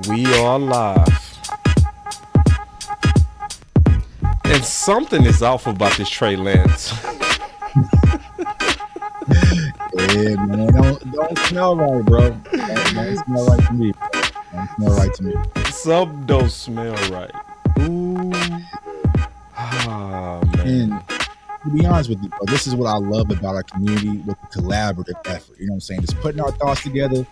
We are live. And something is off about this Trey Lance. Yeah, man. Don't smell right, bro. Don't smell right to me. Don't smell right to me. Some don't smell right. Ooh. Ah, man. And to be honest with you, bro, this is what I love about our community with the collaborative effort. You know what I'm saying? Just putting our thoughts together.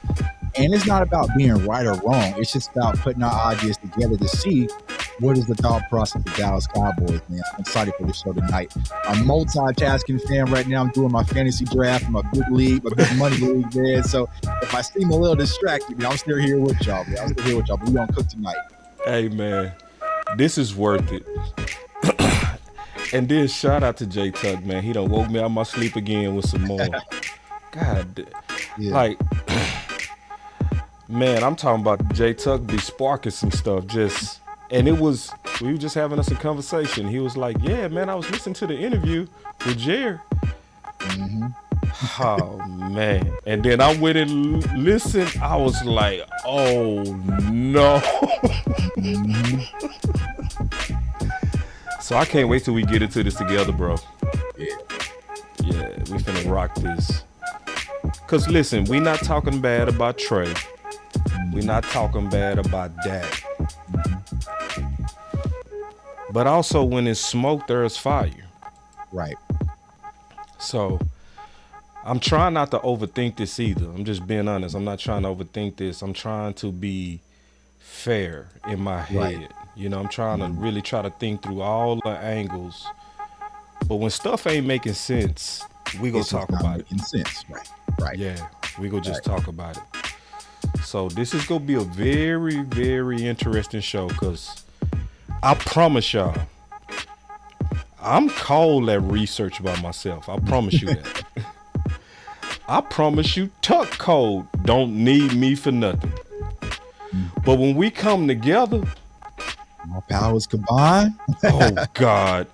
And it's not about being right or wrong. It's just about putting our ideas together to see what is the thought process of Dallas Cowboys, man. I'm excited for the show tonight. I'm multitasking fan right now. I'm doing my fantasy draft, my big league, my big money league, man. So if I seem a little distracted, man, I'm still here with y'all, man. But we're going to cook tonight. Hey, man, this is worth it. And then shout out to J Tuck, man. He done woke me out of my sleep again with some more. God, yeah. Like... Man, I'm talking about J Tuck be sparking some stuff and we were just having us a conversation. He was like, yeah, man, I was listening to the interview with Jer. Mm-hmm. Oh, man. And then I went and listened. I was like, oh, no. Mm-hmm. So I can't wait till we get into this together, bro. Yeah. Yeah, we finna rock this. Because, listen, we not talking bad about Trey. We're not talking bad about Dak. But also, when it's smoke, there's fire. Right. So, I'm trying not to overthink this either. I'm just being honest. I'm not trying to overthink this. I'm trying to be fair in my head. Right. You know, I'm trying to really try to think through all the angles. But when stuff ain't making sense, we gonna talk about it. Sense. Right. Yeah, we gonna just talk about it. So this is going to be a very, very interesting show because I promise y'all, I'm cold at research by myself. I promise you that. I promise you, Tuck Code don't need me for nothing. But when we come together, our powers combined. Oh, God.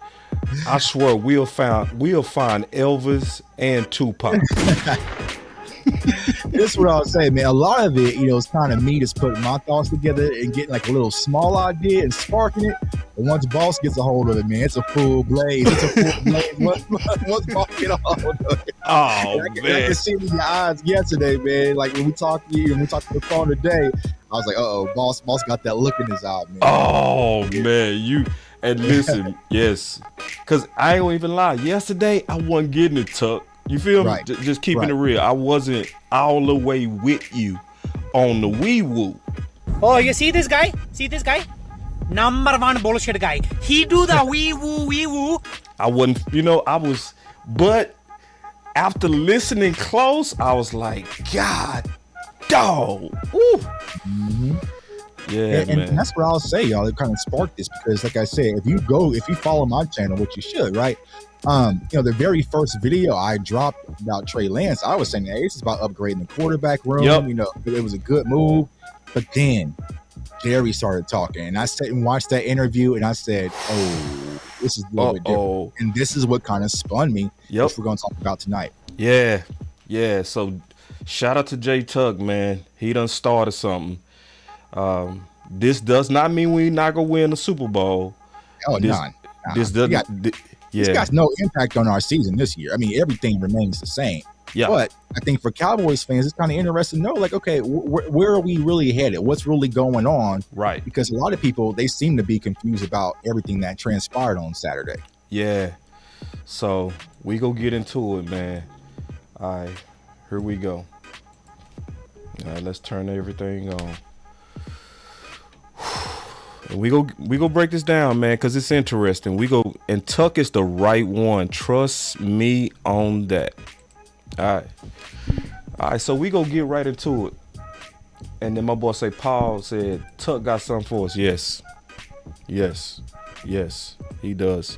I swear we'll find Elvis and Tupac. This is what I was saying, man. A lot of it, is kind of me just putting my thoughts together and getting like a little small idea and sparking it. But once Boss gets a hold of it, man, it's a full blaze. Once Boss get a hold of it. Oh, man. I can see it in your eyes yesterday, man. Like when we talked to you and we talked to the phone today, I was like, Boss got that look in his eye, man. Oh, man, and listen, yes. Because I ain't gonna even lie. Yesterday, I wasn't getting it, Tuck. You feel me? Just keeping it real. I wasn't all the way with you on the wee woo. Oh, you see this guy? Number one bullshit guy. He do the wee woo. I wasn't, but after listening close, I was like, God, dog. Woo. Mm-hmm. Yeah, man. And that's what I'll say, y'all. It kind of sparked this because, like I said, if you follow my channel, which you should, right? The very first video I dropped about Trey Lance, I was saying, hey, this is about upgrading the quarterback room. Yep. It was a good move. But then Jerry started talking, and I sat and watched that interview, and I said, oh, this is a little bit different. And this is what kind of spun me, which we're going to talk about tonight. Yeah. So shout out to J Tuck, man. He done started something. This does not mean we're not going to win the Super Bowl. Oh, This doesn't... This got no impact on our season this year. I mean, everything remains the same. Yeah. But I think for Cowboys fans, it's kind of interesting to know, like, okay, where are we really headed? What's really going on? Right. Because a lot of people, they seem to be confused about everything that transpired on Saturday. Yeah. So we go get into it, man. All right. Here we go. All right. Let's turn everything on. And we go break this down, man, because it's interesting. And Tuck is the right one. Trust me on that. All right. So we go get right into it. And then my boy Paul said, Tuck got something for us. Yes, he does.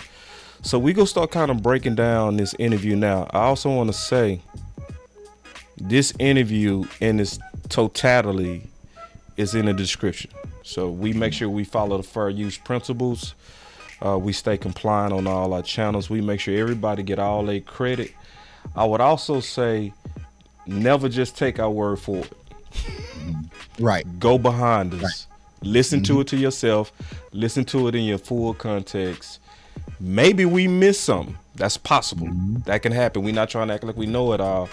So we go start kind of breaking down this interview now. I also want to say this interview in its totality is in the description. So we make sure we follow the fair use principles. We stay compliant on all our channels. We make sure everybody get all their credit. I would also say never just take our word for it. Right. Go behind us. Listen to it to yourself. Listen to it in your full context. Maybe we missed something. That's possible. That can happen. We're not trying to act like we know it all.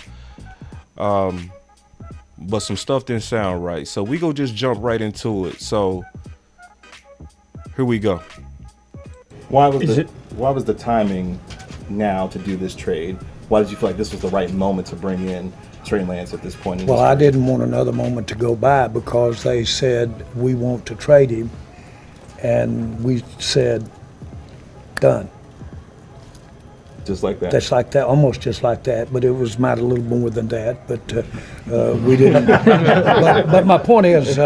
But some stuff didn't sound right. So we go just jump right into it. So here we go. Why was the timing now to do this trade? Why did you feel like this was the right moment to bring in Trey Lance at this point? Well, I didn't want another moment to go by because they said we want to trade him, and we said done. Just like that. That's like that, almost just like that. But it was might a little more than that. But we didn't. but my point is,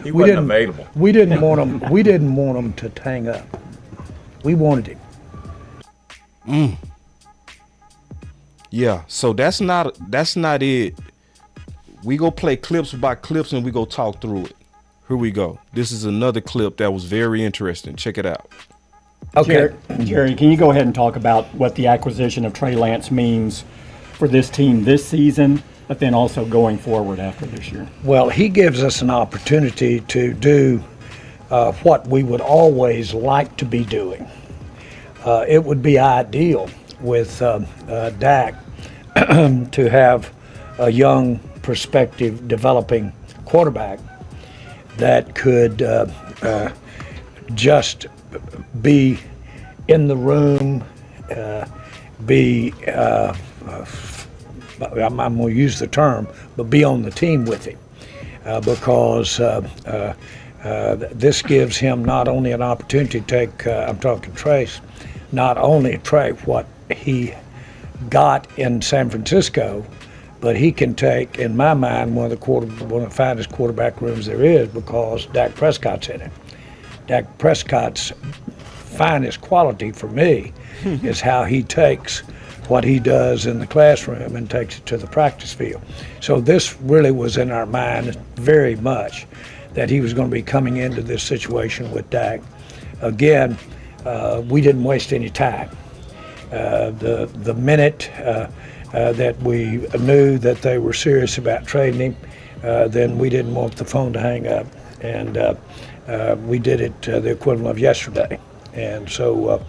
He wasn't available. We didn't want him. We didn't want him to hang up. We wanted him. Yeah, so that's not it. We go play clips by clips and we go talk through it. Here we go. This is another clip that was very interesting. Check it out. Okay. Jerry, can you go ahead and talk about what the acquisition of Trey Lance means for this team this season, but then also going forward after this year? Well, he gives us an opportunity to do what we would always like to be doing. It would be ideal with Dak to have a young, prospective, developing quarterback that could just be in the room, I'm going to use the term, but be on the team with him, because this gives him not only an opportunity to take, I'm talking Trace, not only Trey what he got in San Francisco, but he can take, in my mind, one of the finest quarterback rooms there is, because Dak Prescott's in it. Dak Prescott's finest quality for me is how he takes what he does in the classroom and takes it to the practice field. So this really was in our mind very much, that he was going to be coming into this situation with Dak. Again, we didn't waste any time. The minute that we knew that they were serious about trading him, then we didn't want the phone to hang up. And we did it the equivalent of yesterday. And so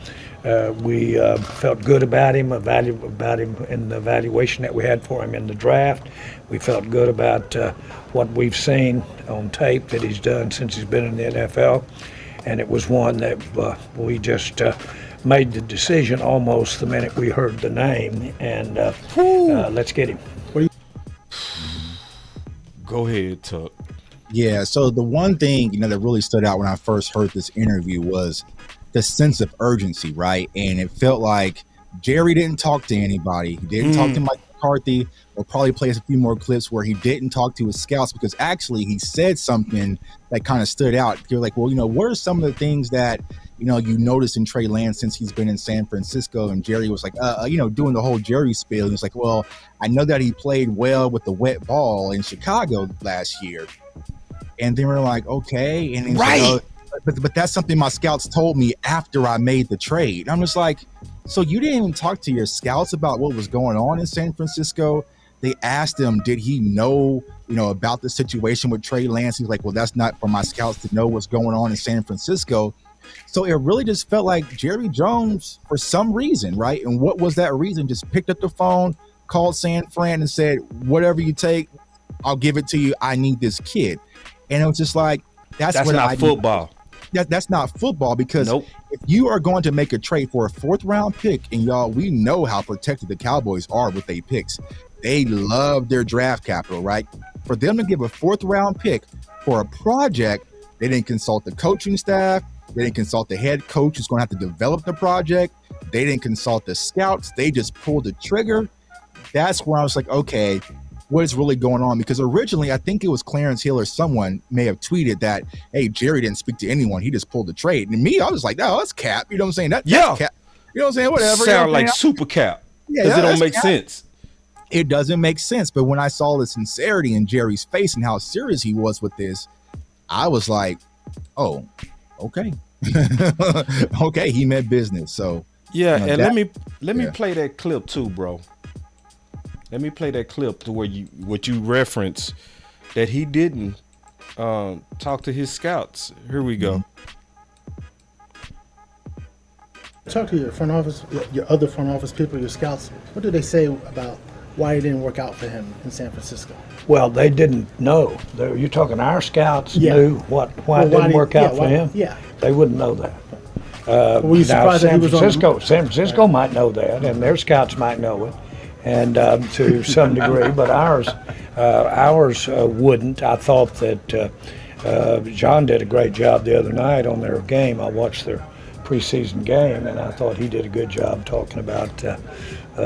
we felt good about him, about him in the evaluation that we had for him in the draft. We felt good about what we've seen on tape that he's done since he's been in the NFL. And it was one that we just made the decision almost the minute we heard the name. And let's get him. Go ahead, Tuck. Yeah, so the one thing, that really stood out when I first heard this interview was the sense of urgency, right? And it felt like Jerry didn't talk to anybody. He didn't talk to Mike McCarthy. We'll probably play a few more clips where he didn't talk to his scouts, because actually he said something that kind of stood out. You're like, well, what are some of the things that, you noticed in Trey Lance since he's been in San Francisco? And Jerry was like, doing the whole Jerry spiel. And it's like, well, I know that he played well with the wet ball in Chicago last year. And then we're like, okay. And he's like, but that's something my scouts told me after I made the trade. I'm just like, so you didn't even talk to your scouts about what was going on in San Francisco? They asked him, did he know, about the situation with Trey Lance? He's like, well, that's not for my scouts to know what's going on in San Francisco. So it really just felt like Jerry Jones, for some reason, right? And what was that reason? Just picked up the phone, called San Fran and said, whatever you take, I'll give it to you. I need this kid. And it was just like, that's what not football. That's not football, because if you are going to make a trade for a 4th round pick, and y'all, we know how protected the Cowboys are with their picks. They love their draft capital, right? For them to give a 4th round pick for a project, they didn't consult the coaching staff. They didn't consult the head coach who's going to have to develop the project. They didn't consult the scouts. They just pulled the trigger. That's where I was like, okay, what is really going on? Because originally, I think it was Clarence Hill or someone may have tweeted that, hey, Jerry didn't speak to anyone. He just pulled the trade. And me, I was like, no, that's cap. You know what I'm saying? That's cap. You know what I'm saying? Whatever. Sound like super cap. Yeah, because it don't make sense. It doesn't make sense. But when I saw the sincerity in Jerry's face and how serious he was with this, I was like, oh, okay. Okay, he meant business. So yeah, and let me play that clip too, bro. Let me play that clip to where what you reference, that he didn't talk to his scouts. Here we go. Talk to your front office, your other front office people, your scouts. What do they say about why it didn't work out for him in San Francisco? Well, they didn't know. You're talking our scouts Yeah. knew why it didn't work out for him? Yeah. They wouldn't know that. Were you Now, surprised that he was on? San Francisco might know that, and their scouts might know it, and to some degree, but ours wouldn't. I thought that John did a great job the other night on their game. I watched their preseason game, and I thought he did a good job talking about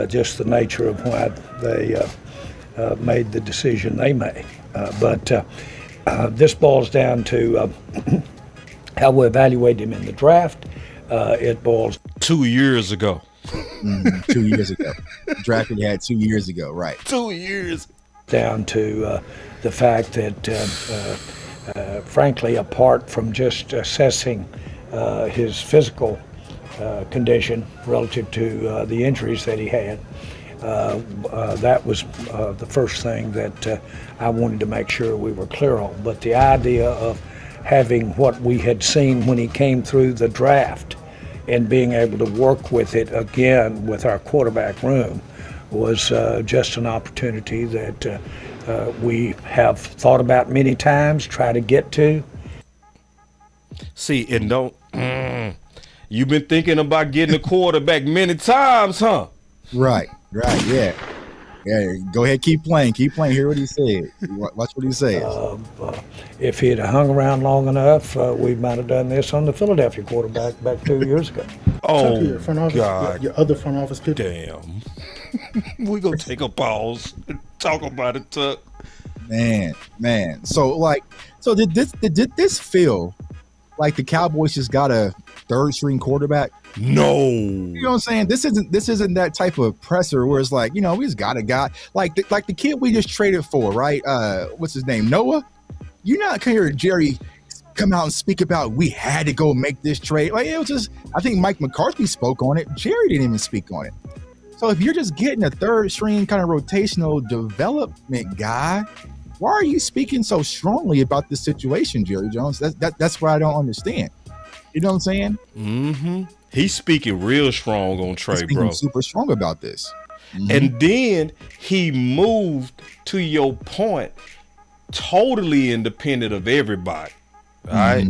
just the nature of why they made the decision they made. But this boils down to how we evaluate him in the draft. It boils 2 years ago. 2 years ago. Drafted had 2 years ago, right? 2 years. down to the fact that, frankly, apart from just assessing his physical condition relative to the injuries that he had, that was the first thing that I wanted to make sure we were clear on. But the idea of having what we had seen when he came through the draft and being able to work with it again with our quarterback room was just an opportunity that we have thought about many times, try to get to. See, and don't, you've been thinking about getting a quarterback many times, huh? Right, yeah. Yeah, go ahead, keep playing. Hear what he said. Watch what he says. If he had hung around long enough, we might have done this on the Philadelphia quarterback back 2 years ago. Oh, Talk to your front office, God. your other front office people. Damn. We're going to take a pause and talk about it, Tuck. Man. So did this feel like the Cowboys just got a third string quarterback? No. You know what I'm saying? This isn't that type of presser where it's like, we just got a guy like the kid we just traded for, right? What's his name? Noah? You're not gonna hear Jerry come out and speak about we had to go make this trade. Like, it was just, I think Mike McCarthy spoke on it. Jerry didn't even speak on it. So if you're just getting a third string kind of rotational development guy, why are you speaking so strongly about this situation, Jerry Jones? That's what I don't understand. You know what I'm saying? Mm-hmm. He's speaking real strong on Trey, He's bro. super strong about this. Mm-hmm. And then he moved, to your point, totally independent of everybody. All right?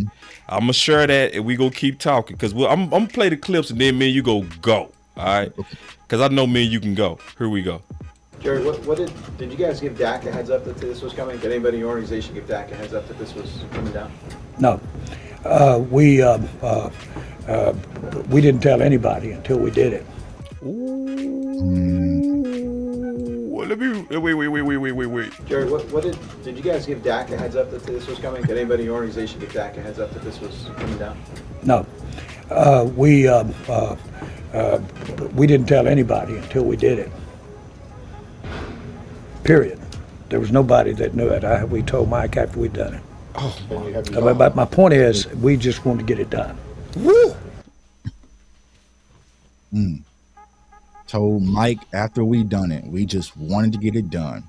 I'm going to share that and we going to keep talking because I'm going to play the clips and then me and you go. All right? Because I know me and you can go. Here we go. Jerry, what did you guys give Dak a heads up that this was coming? Did anybody in your organization give Dak a heads up that this was coming down? No. We didn't tell anybody until we did it. Well, let me wait. Jerry, what did you guys give Dak a heads up that this was coming? Did anybody in your organization give Dak a heads up that this was coming down? No. We didn't tell anybody until we did it. Period. There was nobody that knew it. We told Mike after we'd done it. But my point is, we just wanted to get it done. Woo! Told Mike after we done it, we just wanted to get it done.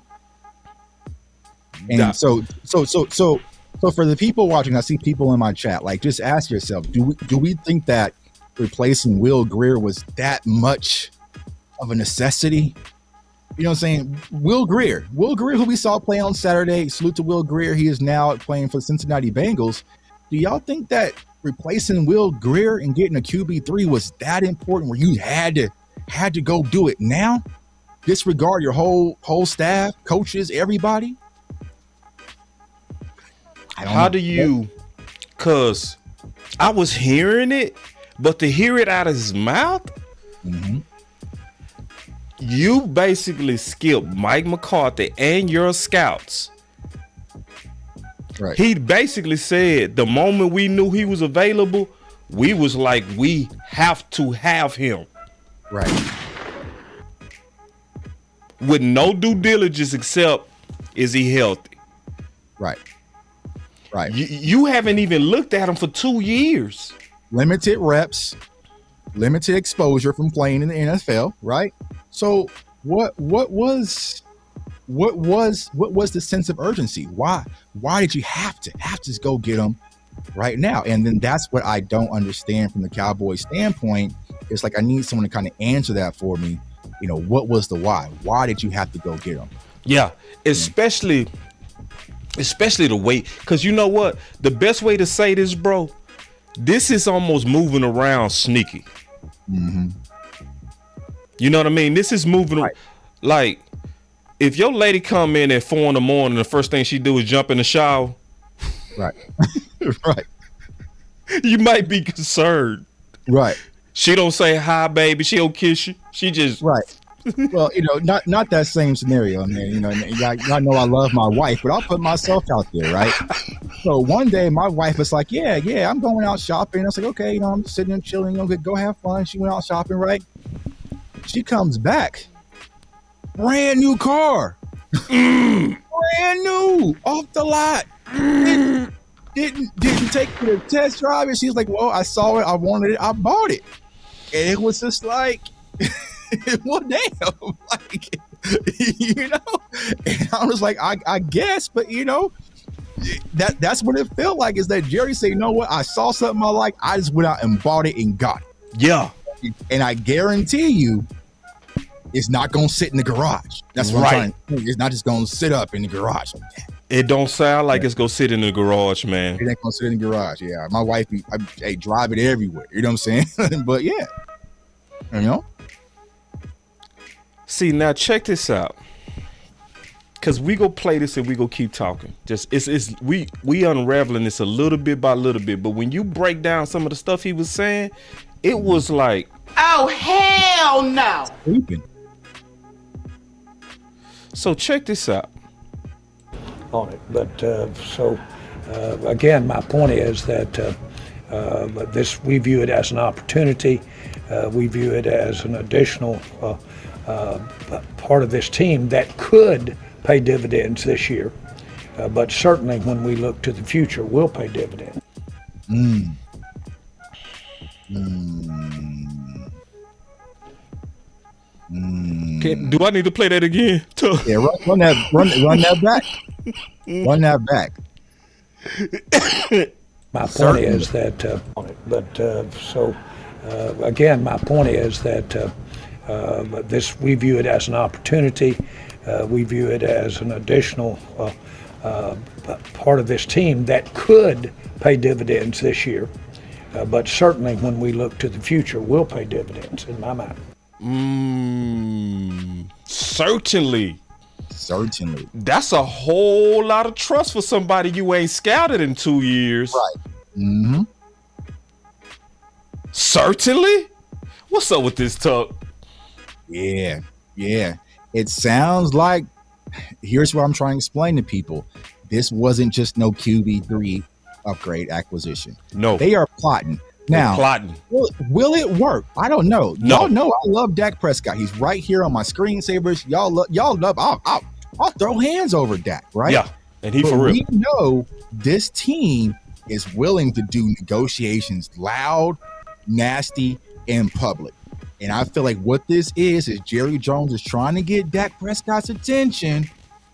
And so for the people watching, I see people in my chat, like, just ask yourself, do we think that replacing Will Grier was that much of a necessity? You know what I'm saying? Will Grier, who we saw play on Saturday, salute to Will Grier. He is now playing for the Cincinnati Bengals. Do y'all think that replacing Will Grier and getting a QB3 was that important where you had to go do it now? Disregard your whole staff, coaches, everybody? How do you, because I was hearing it, but to hear it out of his mouth, you basically skipped Mike McCarthy and your scouts. Right. He basically said the moment we knew he was available, we was like, we have to have him. Right. With no due diligence except, is he healthy? Right. You haven't even looked at him for 2 years. Limited reps, limited exposure from playing in the NFL, right? So what was what was the sense of urgency? Why did you have to just go get him right now? And then that's what I don't understand from the Cowboys standpoint. It's like I need someone to kind of answer that for me. You know, what was the why? Why did you have to go get him? Yeah, especially the weight. Because you know what? The best way to say this, bro, this is almost moving around sneaky. Mm-hmm. You know what I mean? This is moving right. Like, if your lady come in at 4 a.m, the first thing she do is jump in the shower. Right. Right. You might be concerned. Right. She don't say hi, baby. She don't kiss you. She just right. Well, you know, not that same scenario, man. You know, y'all know I love my wife, but I'll put myself out there, right? So one day my wife was like, yeah, I'm going out shopping. I was like, okay, you know, I'm sitting and chilling, you know, go have fun. She went out shopping, right? She comes back, brand new car, brand new, off the lot. Didn't take me to test drive it. She's like, well, I saw it, I wanted it, I bought it. And it was just like, well, damn, like, you know, and I was like, I guess, but you know, that's what it felt like, is that Jerry said, you know what, I saw something I like, I just went out and bought it and got it. Yeah. And I guarantee you, it's not gonna sit in the garage. That's what I'm trying. It's not just gonna sit up in the garage like that. It don't sound like it's gonna sit in the garage, man. It ain't gonna sit in the garage. Yeah, my wife, I drive it everywhere. You know what I'm saying? But yeah, you know. See, now check this out, cause we go play this and we go keep talking. Just we unraveling this a little bit by little bit. But when you break down some of the stuff he was saying, it was like, oh hell no. Sleeping. So check this out. On it, but again, my point is that this, we view it as an opportunity. We view it as an additional part of this team that could pay dividends this year, but certainly when we look to the future, will pay dividends. Do I need to play that again? Yeah, run that back. Run that back. My point is that, again, my point is that this, we view it as an opportunity. We view it as an additional part of this team that could pay dividends this year, but certainly when we look to the future, will pay dividends in my mind. Certainly. That's a whole lot of trust for somebody you ain't scouted in 2 years. Right. Mm-hmm. Certainly? What's up with this talk? Yeah. It sounds like, here's what I'm trying to explain to people. This wasn't just no QB3 upgrade acquisition. No. They are plotting. Now, will it work? I don't know. No. Y'all know I love Dak Prescott. He's right here on my screensavers. Y'all love. I'll throw hands over Dak, right? Yeah, and he but for real. We know this team is willing to do negotiations loud, nasty, and public. And I feel like what this is Jerry Jones is trying to get Dak Prescott's attention,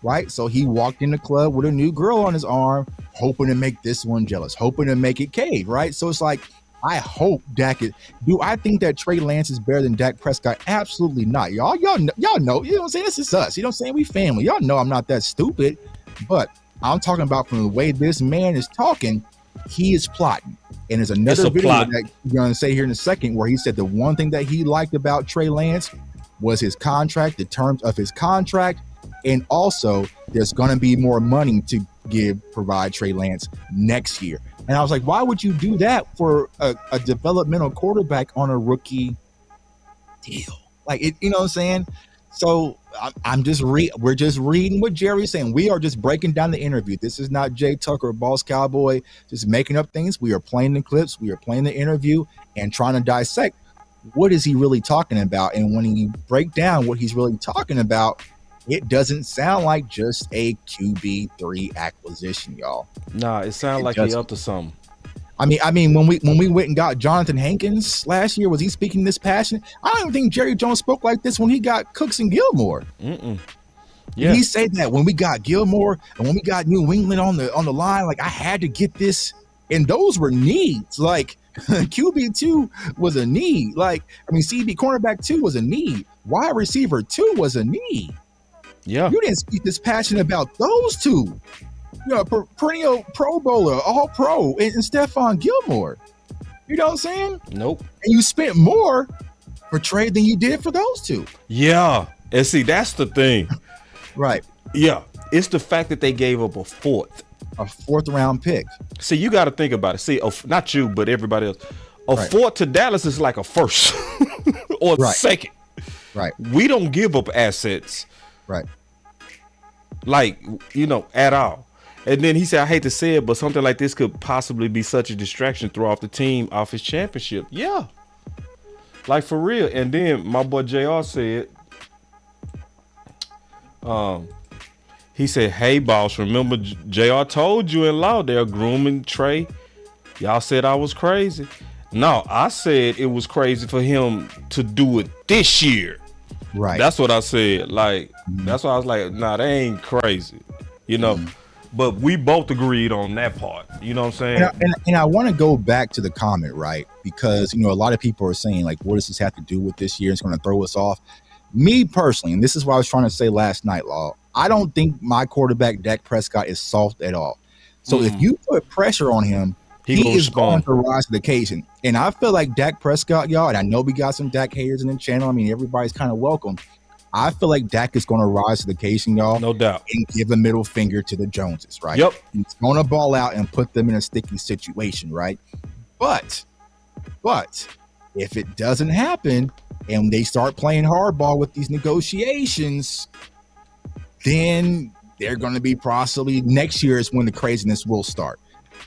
right? So he walked in the club with a new girl on his arm, hoping to make this one jealous, hoping to make it cave, right? So it's like, I hope Dak is. Do I think that Trey Lance is better than Dak Prescott? Absolutely not. Y'all know. You know what I'm saying? This is us. You know what I'm saying? We family. Y'all know I'm not that stupid. But I'm talking about from the way this man is talking, he is plotting. And there's another video that you're going to say here in a second where he said the one thing that he liked about Trey Lance was his contract, the terms of his contract, and also there's going to be more money to provide Trey Lance next year. And I was like, why would you do that for a developmental quarterback on a rookie deal? Like, you know what I'm saying? So we're just reading what Jerry's saying. We are just breaking down the interview. This is not Jay Tucker, Boss Cowboy, just making up things. We are playing the clips. We are playing the interview and trying to dissect what is he really talking about. And when you break down what he's really talking about, it doesn't sound like just a QB3 acquisition, y'all. Nah, it sounds like he up to something. I mean, when we went and got Jonathan Hankins last year, was he speaking this passionate? I don't even think Jerry Jones spoke like this when he got Cooks and Gilmore. Yeah. Did he say that when we got Gilmore and when we got New England on the line, like I had to get this, and those were needs. Like QB2 was a need. Like, I mean, CB cornerback 2 was a need. Wide receiver 2 was a need. Yeah. You didn't speak this passion about those two. You know, perennial Pro Bowler, All Pro, and Stephon Gilmore. You know what I'm saying? Nope. And you spent more for Trey than you did for those two. Yeah. And see, that's the thing. Right. Yeah. It's the fact that they gave up a fourth round pick. See, you got to think about it. See, not you, but everybody else. A fourth to Dallas is like a first or second. Right. We don't give up assets. Right. Like, you know, at all. And then he said, I hate to say it, but something like this could possibly be such a distraction, throw off the team off his championship. Yeah. Like, for real. And then my boy JR said, he said, hey, boss, remember JR told you in law they're grooming Trey. Y'all said I was crazy. No, I said it was crazy for him to do it this year. Right. That's what I said. Like, that's why I was like, nah, they ain't crazy. You know, but we both agreed on that part. You know what I'm saying? And I want to go back to the comment, right? Because, you know, a lot of people are saying, like, what does this have to do with this year? It's going to throw us off. Me personally, and this is what I was trying to say last night, Law, I don't think my quarterback, Dak Prescott, is soft at all. So if you put pressure on him, he is going to rise to the occasion. And I feel like Dak Prescott, y'all, and I know we got some Dak haters in the channel. I mean, everybody's kind of welcome. I feel like Dak is going to rise to the occasion, y'all. No doubt. And give a middle finger to the Joneses, right? Yep. He's going to ball out and put them in a sticky situation, right? But if it doesn't happen and they start playing hardball with these negotiations, then they're going to be possibly next year is when the craziness will start.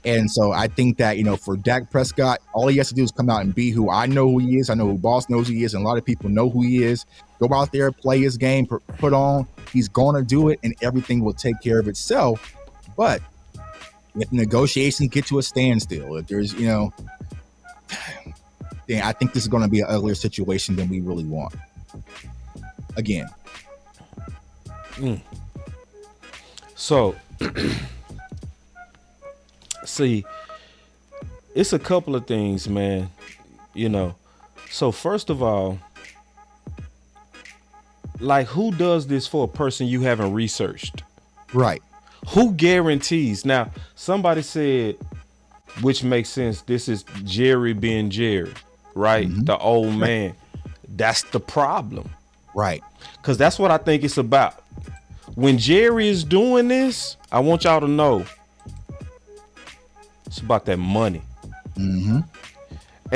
And so I think that, you know, for Dak Prescott, all he has to do is come out and be who I know who he is. I know who Boss knows he is, and a lot of people know who he is. Go out there, play his game, put on. He's going to do it, and everything will take care of itself. But if negotiations get to a standstill, if there's, you know, then I think this is going to be an uglier situation than we really want. Again. So, see, it's a couple of things, man. You know, so first of all, like, who does this for a person you haven't researched? Right. Who guarantees? Now, somebody said, which makes sense, this is Jerry being Jerry, right? The old man. That's the problem. Right. Because that's what I think it's about. When Jerry is doing this, I want y'all to know it's about that money. And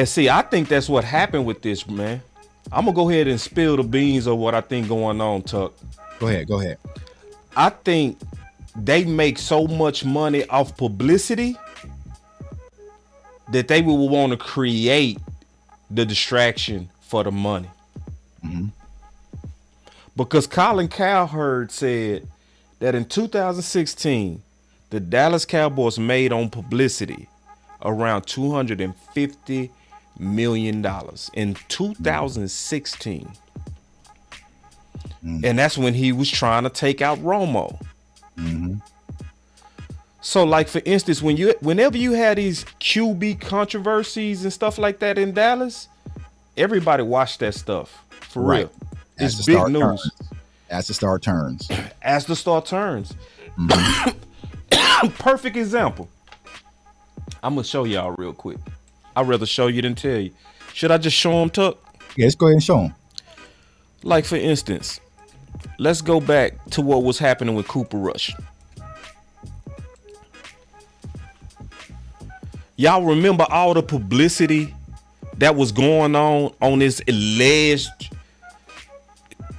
see, I think that's what happened with this, man. I'm going to go ahead and spill the beans of what I think going on, Tuck. Go ahead. I think they make so much money off publicity that they will want to create the distraction for the money. Because Colin Cowherd said that in 2016, the Dallas Cowboys made on publicity around $250 million in 2016. And that's when he was trying to take out Romo. So, like, for instance, whenever you had these QB controversies and stuff like that in Dallas, everybody watched that stuff. For real. It's big news. As the star turns. As the star turns. Perfect example. I'm going to show y'all real quick. I'd rather show you than tell you. Should I just show them, Tuck? Yeah, let's go ahead and show them. Like, for instance, let's go back to what was happening with Cooper Rush. Y'all remember all the publicity that was going on this alleged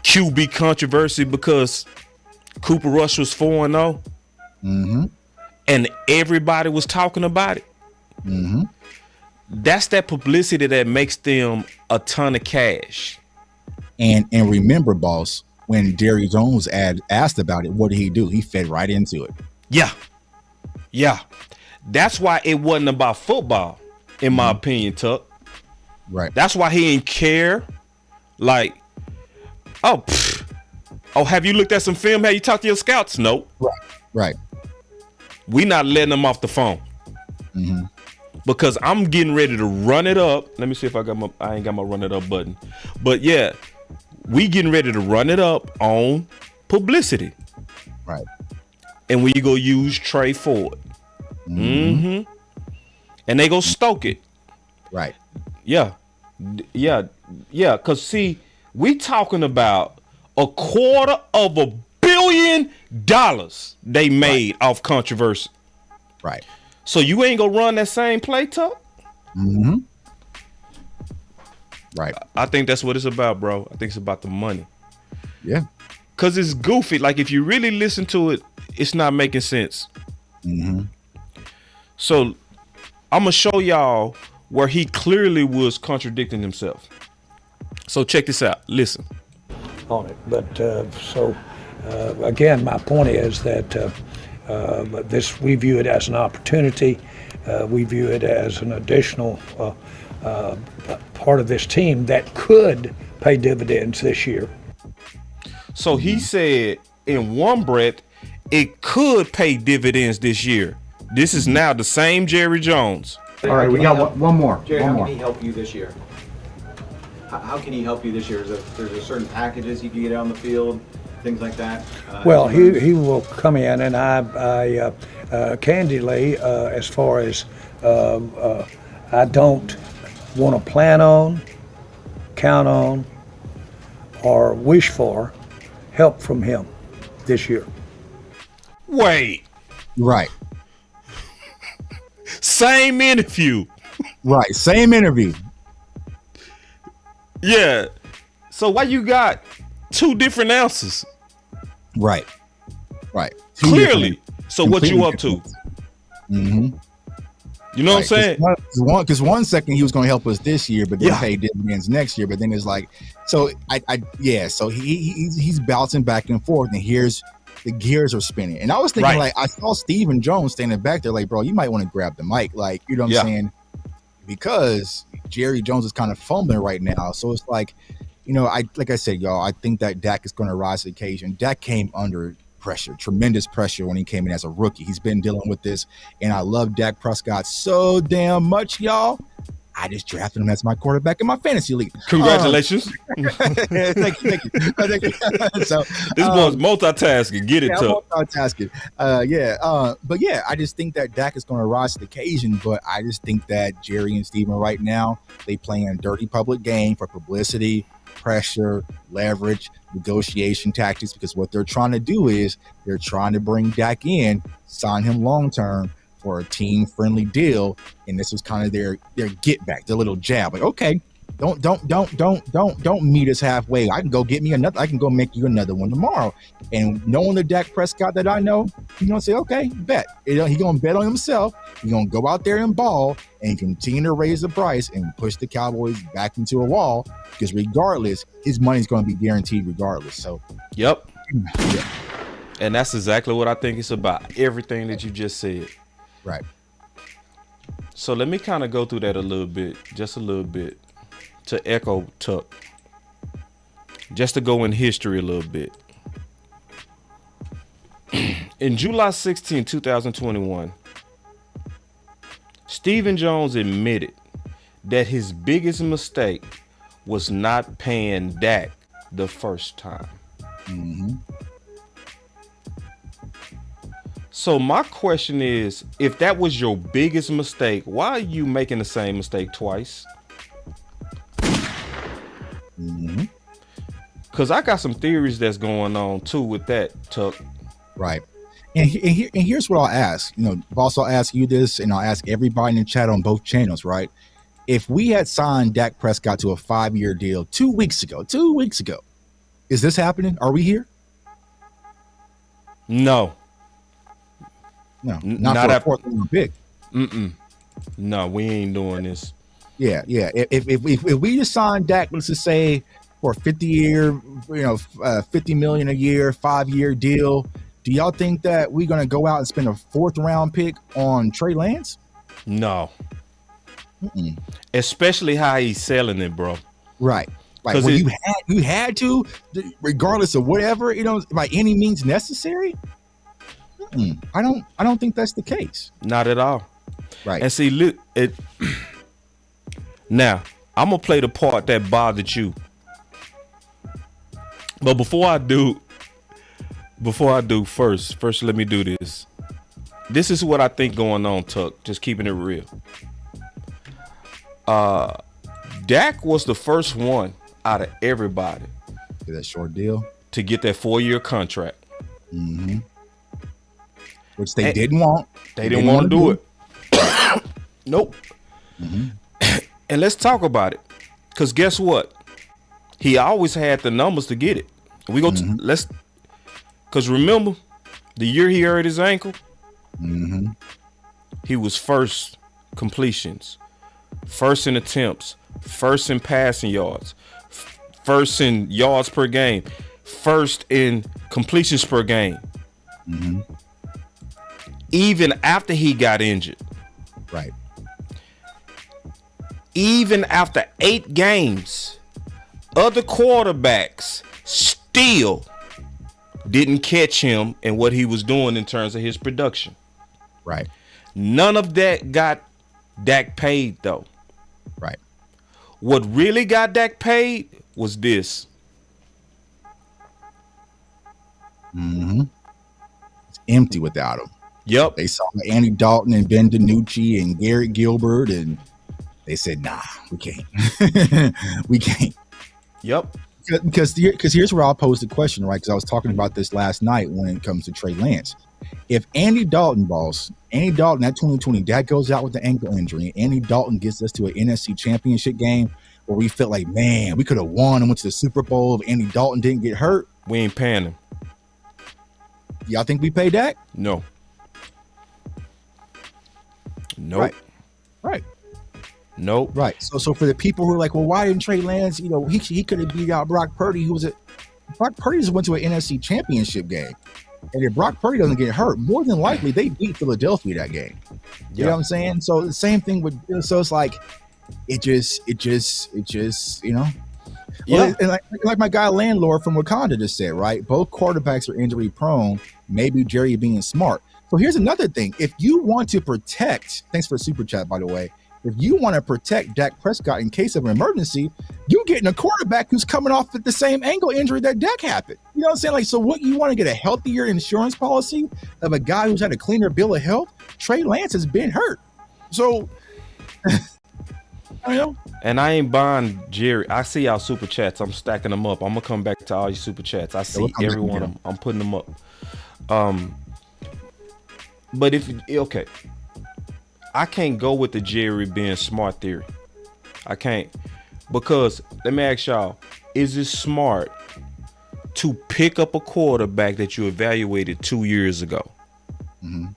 QB controversy because Cooper Rush was 4-0? And everybody was talking about it? That's that publicity that makes them a ton of cash. And remember, Boss, when Jerry Jones asked about it, what did he do? He fed right into it. Yeah. That's why it wasn't about football, in my opinion, Tuck. Right. That's why he didn't care. Like, Oh, have you looked at some film? Have you talked to your scouts? No. Right. We not letting them off the phone. Mm-hmm. Because I'm getting ready to run it up. Let me see if I ain't got my run it up button. But yeah, we getting ready to run it up on Publicity. Right. And we go use Trey for it. Mm-hmm. And they go stoke it. Right. Yeah. Cause see, we talking about $250 million they made off controversy. Right. So you ain't gonna run that same play, Tuck? Mm-hmm. Right. I think that's what it's about, bro. I think it's about the money. Yeah. Cause it's goofy. Like if you really listen to it, it's not making sense. Mm-hmm. So I'm gonna show y'all where he clearly was contradicting himself. So check this out. Listen. On it, but again, my point is that this we view it as an opportunity. We view it as an additional part of this team that could pay dividends this year. So he said in one breath, it could pay dividends this year. This is now the same Jerry Jones. All right, we got one more. Jerry, one how more. can he help you this year? How can he help you this year? There's a certain packages he can get on the field, things like that? Well, he will come in, and I candidly, as far as I don't want to plan on, count on, or wish for help from him this year. Wait. Right. Same interview. Right. Same interview. Yeah. So why you got two different answers? Right. Right. Clearly. So what you up to? Mm-hmm. You know what I'm saying? Because one second he was going to help us this year, but then pay dividends next year. But then it's like, so So he's bouncing back and forth, and here's the gears are spinning. And I was thinking, like, I saw Stephen Jones standing back there, like, bro, you might want to grab the mic, like, you know what I'm saying? Because Jerry Jones is kind of fumbling right now. So it's like, you know, like I said, y'all, I think that Dak is going to rise to the occasion. Dak came under pressure, tremendous pressure when he came in as a rookie. He's been dealing with this, and I love Dak Prescott so damn much, y'all. I just drafted him as my quarterback in my fantasy league. Congratulations. Thank you. So this boy's multitasking. Get it, Tuck. Multitasking. But yeah, I just think that Dak is going to rise to the occasion. But I just think that Jerry and Steven right now, they playing a dirty public game for publicity, pressure, leverage, negotiation tactics, because what they're trying to do is they're trying to bring Dak in, sign him long term for a team friendly deal, and this was kind of their get back, their little jab. Like, okay, don't meet us halfway. I can go make you another one tomorrow. And knowing the Dak Prescott that I know, he's gonna say, okay, bet. He's gonna bet on himself. He's gonna go out there and ball and continue to raise the price and push the Cowboys back into a wall, because regardless, his money's gonna be guaranteed regardless. So Yep. And that's exactly what I think it's about. Everything that you just said. Right. So let me kind of go through that just a little bit, to echo Tuck, just to go in history a little bit. In July 16, 2021, Stephen Jones admitted that his biggest mistake was not paying Dak the first time. Mm-hmm. So my question is, if that was your biggest mistake, why are you making the same mistake twice? Mm-hmm. Because I got some theories that's going on too with that, Tuck. Right. And here's what I'll ask. You know, Boss, I'll ask you this, and I'll ask everybody in the chat on both channels, right? If we had signed Dak Prescott to a 5-year deal 2 weeks ago, is this happening? Are we here? No. No, not for a fourth round pick. No, we ain't doing this. Yeah. If we just signed Dak, let's just say for a 50-year, $50 million a year, 5-year deal, do y'all think that we're gonna go out and spend a 4th round pick on Trey Lance? No. Especially how he's selling it, bro. Right. Like, where you had to, regardless of whatever, by any means necessary. I don't think that's the case. Not at all. Right. And see, now I'm gonna play the part that bothered you. But before I do, first let me do this. This is what I think going on, Tuck. Just keeping it real. Dak was the first one out of everybody that short deal to get that 4-year contract. Mm-hmm. Which they didn't want. They didn't want to do it. Nope. Mm-hmm. And let's talk about it. Because guess what? He always had the numbers to get it. We go because remember the year he hurt his ankle, he was first completions, first in attempts, first in passing yards, first in yards per game, first in completions per game. Even after he got injured. Right. Even after 8 games, other quarterbacks still didn't catch him in what he was doing in terms of his production. Right. None of that got Dak paid, though. Right. What really got Dak paid was this. It's empty without him. Yep. They saw Andy Dalton and Ben DiNucci and Garrett Gilbert, and they said, nah, we can't. We can't. Yep. Because here's where I'll pose the question, right? Because I was talking about this last night when it comes to Trey Lance. If Andy Dalton, that 2020, Dak goes out with the ankle injury, and Andy Dalton gets us to an NFC championship game where we felt like, man, we could have won and went to the Super Bowl if Andy Dalton didn't get hurt. We ain't paying him. Y'all think we pay Dak? No. Nope. Right. Nope. Right. So for the people who are like, well, why didn't Trey Lance, he could have beat out Brock Purdy, Brock Purdy just went to an NFC championship game. And if Brock Purdy doesn't get hurt, more than likely they beat Philadelphia that game. You know what I'm saying? So the same thing so it's like, it just, Well, and like my guy Landlord from Wakanda just said, right? Both quarterbacks are injury prone, maybe Jerry being smart. So here's another thing. If you want to protect, thanks for the super chat, by the way. If you want to protect Dak Prescott in case of an emergency, you're getting a quarterback who's coming off at the same ankle injury that Dak happened. You know what I'm saying? Like, so what, you want to get a healthier insurance policy of a guy who's had a cleaner bill of health? Trey Lance has been hurt. So, I know. And I ain't buying Jerry. I see y'all super chats. I'm stacking them up. I'm going to come back to all your super chats. I see every one of them. I'm putting them up. But okay. I can't go with the Jerry being smart theory. I can't. Because, let me ask y'all, is it smart to pick up a quarterback that you evaluated 2 years ago? Mm-hmm.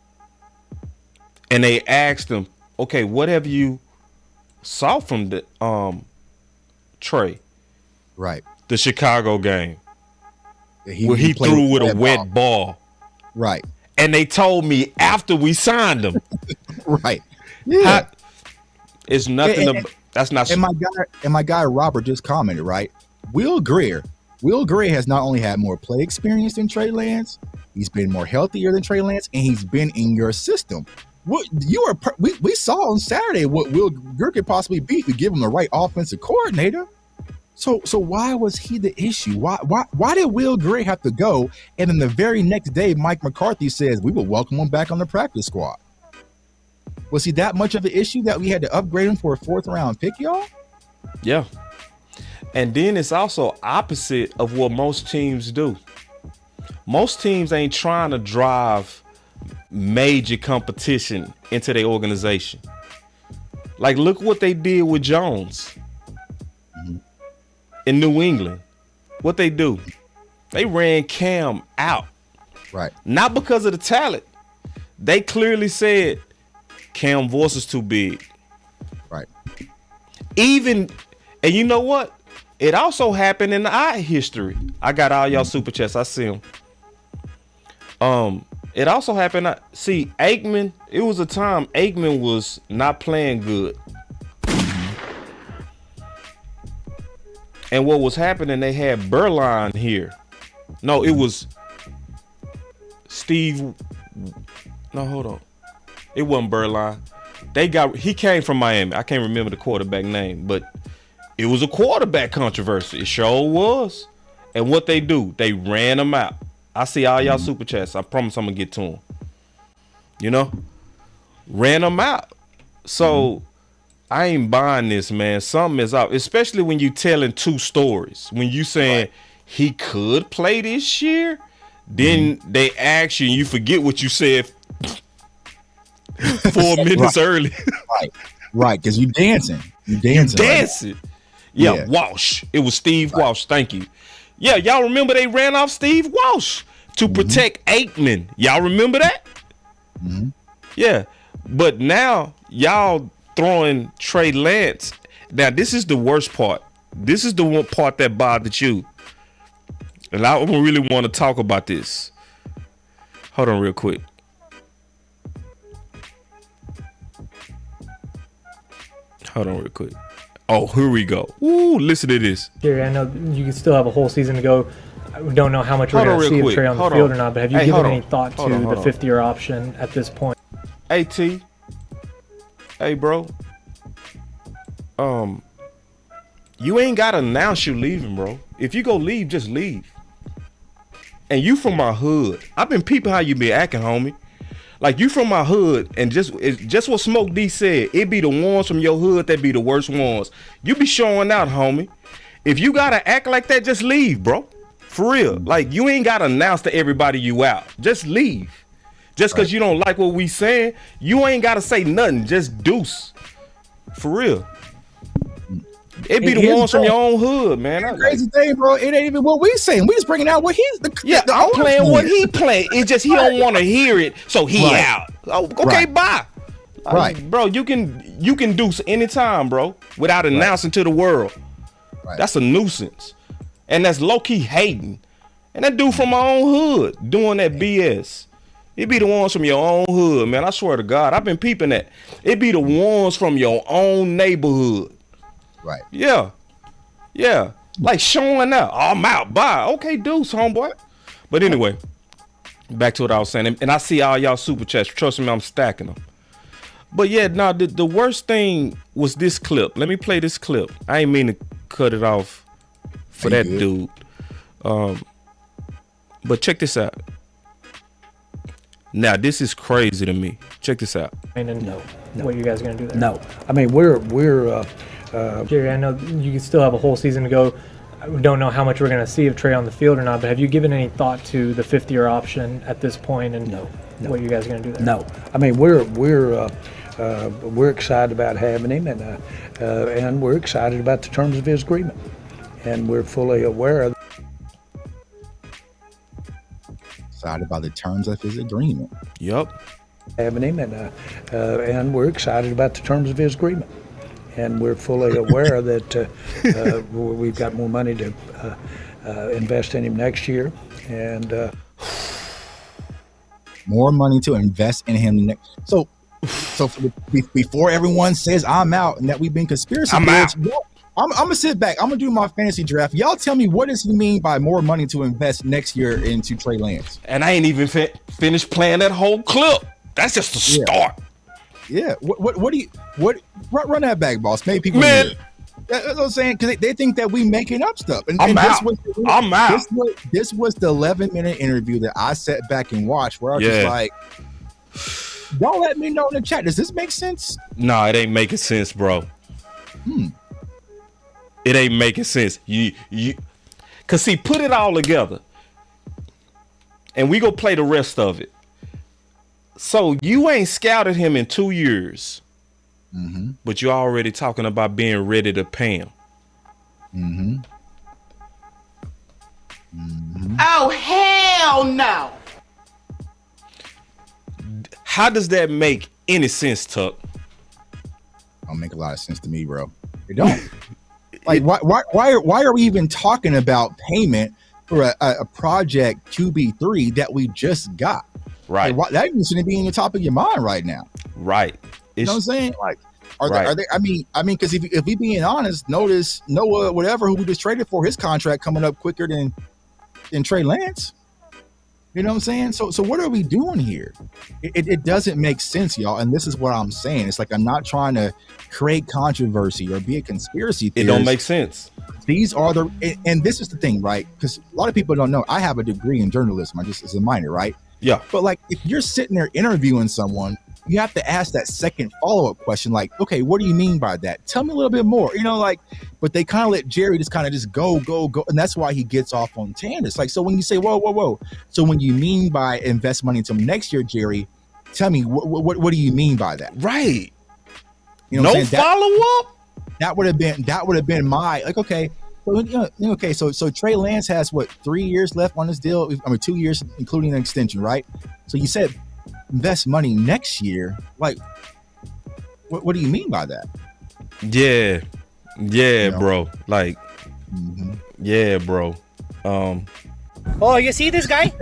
And they asked him, okay, what have you saw from the Trey? Right. The Chicago game. Where he threw with a wet ball. Right. And they told me after we signed him. Right. Yeah. It's nothing. That's not. And my guy Robert just commented, right? Will Greer has not only had more play experience than Trey Lance, he's been more healthier than Trey Lance, and he's been in your system. We saw on Saturday what Will Greer could possibly be if you give him the right offensive coordinator. So why was he the issue? Why did Will Greer have to go? And then the very next day, Mike McCarthy says we will welcome him back on the practice squad. Was he that much of an issue that we had to upgrade him for a 4th round pick, y'all? Yeah. And then it's also opposite of what most teams do. Most teams ain't trying to drive major competition into their organization. Like, look what they did with Jones in New England. What they do? They ran Cam out. Right. Not because of the talent. They clearly said Cam voice is too big. Right. And you know what? It also happened in our history. I got all y'all super chats. I see them. It also happened. See, Aikman, it was a time Aikman was not playing good. And what was happening, they had Berline here. No, it was Steve. No, hold on. It wasn't Berline. He came from Miami. I can't remember the quarterback name, but it was a quarterback controversy. It sure was. And what they do, they ran him out. I see all y'all super chats. I promise I'm gonna get to him. You know, ran him out. So I ain't buying this, man. Something is up, especially when you telling two stories. When you saying he could play this year, then they ask you and you forget what you said 4 minutes early. Right, because you dancing. You dancing. Yeah, Walsh. It was Steve Walsh. Thank you. Yeah, y'all remember they ran off Steve Walsh to protect Aikman. Y'all remember that? Yeah, but now y'all throwing Trey Lance. Now this is the worst part. This is the one part that bothered you, and I really want to talk about this. Hold on real quick. Oh, here we go. Ooh, listen to this. Jerry, I know you can still have a whole season to go. We don't know how much we're going to see of Trey on the field or not, but have you given any thought to the fifth-year option at this point? Hey, T. Hey, bro. You ain't got to announce you leaving, bro. If you go leave, just leave. And you from my hood. I've been peeping how you been acting, homie. Like, you from my hood, and just what Smoke D said, it be the ones from your hood that be the worst ones. You be showing out, homie. If you gotta act like that, just leave, bro. For real. Like, you ain't gotta announce to everybody you out. Just leave. Just because you don't like what we saying, you ain't gotta say nothing. Just deuce. For real. It be the ones from your own hood, man. The crazy thing, bro, it ain't even what we saying. We just bringing out what he's I'm playing what he playing. It's just he don't want to hear it, so he out. Oh, okay, bye. Bro, you can do anytime, bro, without announcing to the world. That's a nuisance, and that's low key hating. And that dude from my own hood doing that BS. It be the ones from your own hood, man. I swear to God, I've been peeping that. It be the ones from your own neighborhood. Right. Yeah. Like showing out. Oh, I'm out. Bye. Okay, deuce, homeboy. But anyway, back to what I was saying. And I see all y'all super chats. Trust me, I'm stacking them. But yeah, now the worst thing was this clip. Let me play this clip. I ain't mean to cut it off for that dude. But check this out. Now, this is crazy to me. Check this out. No. What you guys going to do there? No. I mean, we're Jerry, I know you can still have a whole season to go. We don't know how much we're going to see of Trey on the field or not, but have you given any thought to the fifth-year option at this point and what you guys are going to do there? No. I mean, we're excited about having him, and we're excited about the terms of his agreement, and we're fully aware of. Excited about the terms of his agreement. Yep. Having him, and we're excited about the terms of his agreement. And we're fully aware that we've got more money to invest in him next year, and more money to invest in him next. So before everyone says I'm out and that we've been conspiracy theorists, I'm gonna sit back. I'm gonna do my fantasy draft. Y'all tell me, what does he mean by more money to invest next year into Trey Lance? And I ain't even finished playing that whole clip. That's just the start. Yeah. What do you run that back, boss? Maybe people man. That's what I'm saying, because they think that we making up stuff. And I'm out. I'm out. This was the 11-minute interview that I sat back and watched, where I was just like, y'all let me know in the chat. Does this make sense? No, it ain't making sense, bro. It ain't making sense. You, cause see, put it all together, and we go play the rest of it. So you ain't scouted him in 2 years, but you're already talking about being ready to pay him. Oh, hell no. How does that make any sense, Tuck? Don't make a lot of sense to me, bro. It don't. Like, why are we even talking about payment for a project QB3 that we just got? Right. Like, that shouldn't be in the top of your mind right now. Right. You know what I'm saying? Like, Are they? I mean, because if we being honest, notice Noah, whatever, who we just traded for, his contract coming up quicker than Trey Lance. You know what I'm saying? So what are we doing here? It doesn't make sense, y'all. And this is what I'm saying. It's like I'm not trying to create controversy or be a conspiracy theorist. It don't make sense. These are and this is the thing, right? Because a lot of people don't know. I have a degree in journalism. I just as a minor, right? Yeah. But like, if you're sitting there interviewing someone, you have to ask that second follow-up question, like, okay, what do you mean by that? Tell me a little bit more, like, but they kind of let Jerry just go. And that's why he gets off on tangents. Like, so when you say, whoa. So when you mean by invest money until next year, Jerry, tell me, what do you mean by that? Right. You know, no follow-up? That would have been my, like, okay. Okay, so Trey Lance has 3 years left on his deal? 2 years, including an extension, right? So you said invest money next year. Like, what do you mean by that? Yeah, bro. Like, yeah, bro. Oh, you see this guy?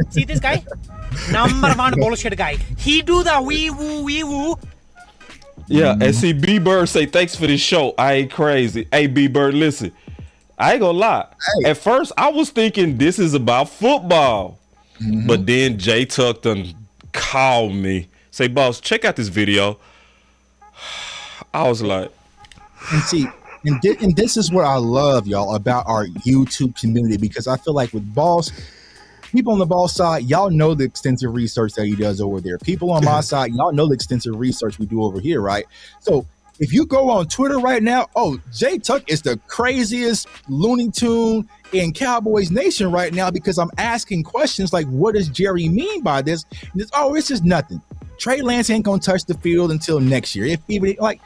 Number one bullshit guy. He do the wee woo. Yeah, and see B Bird say thanks for this show. I ain't crazy. Hey B Bird, listen. I ain't gonna lie. Hey. At first, I was thinking this is about football, but then Jay Tuck done called me. Say, boss, check out this video. I was like, and see, and this is what I love, y'all, about our YouTube community, because I feel like with Boss, people on the Boss side, y'all know the extensive research that he does over there. People on my side, y'all know the extensive research we do over here, right? So if you go on Twitter right now, Jay Tuck is the craziest Looney Tune in Cowboys Nation right now, because I'm asking questions like, what does Jerry mean by this? And it's just nothing. Trey Lance ain't gonna touch the field until next year. If even like,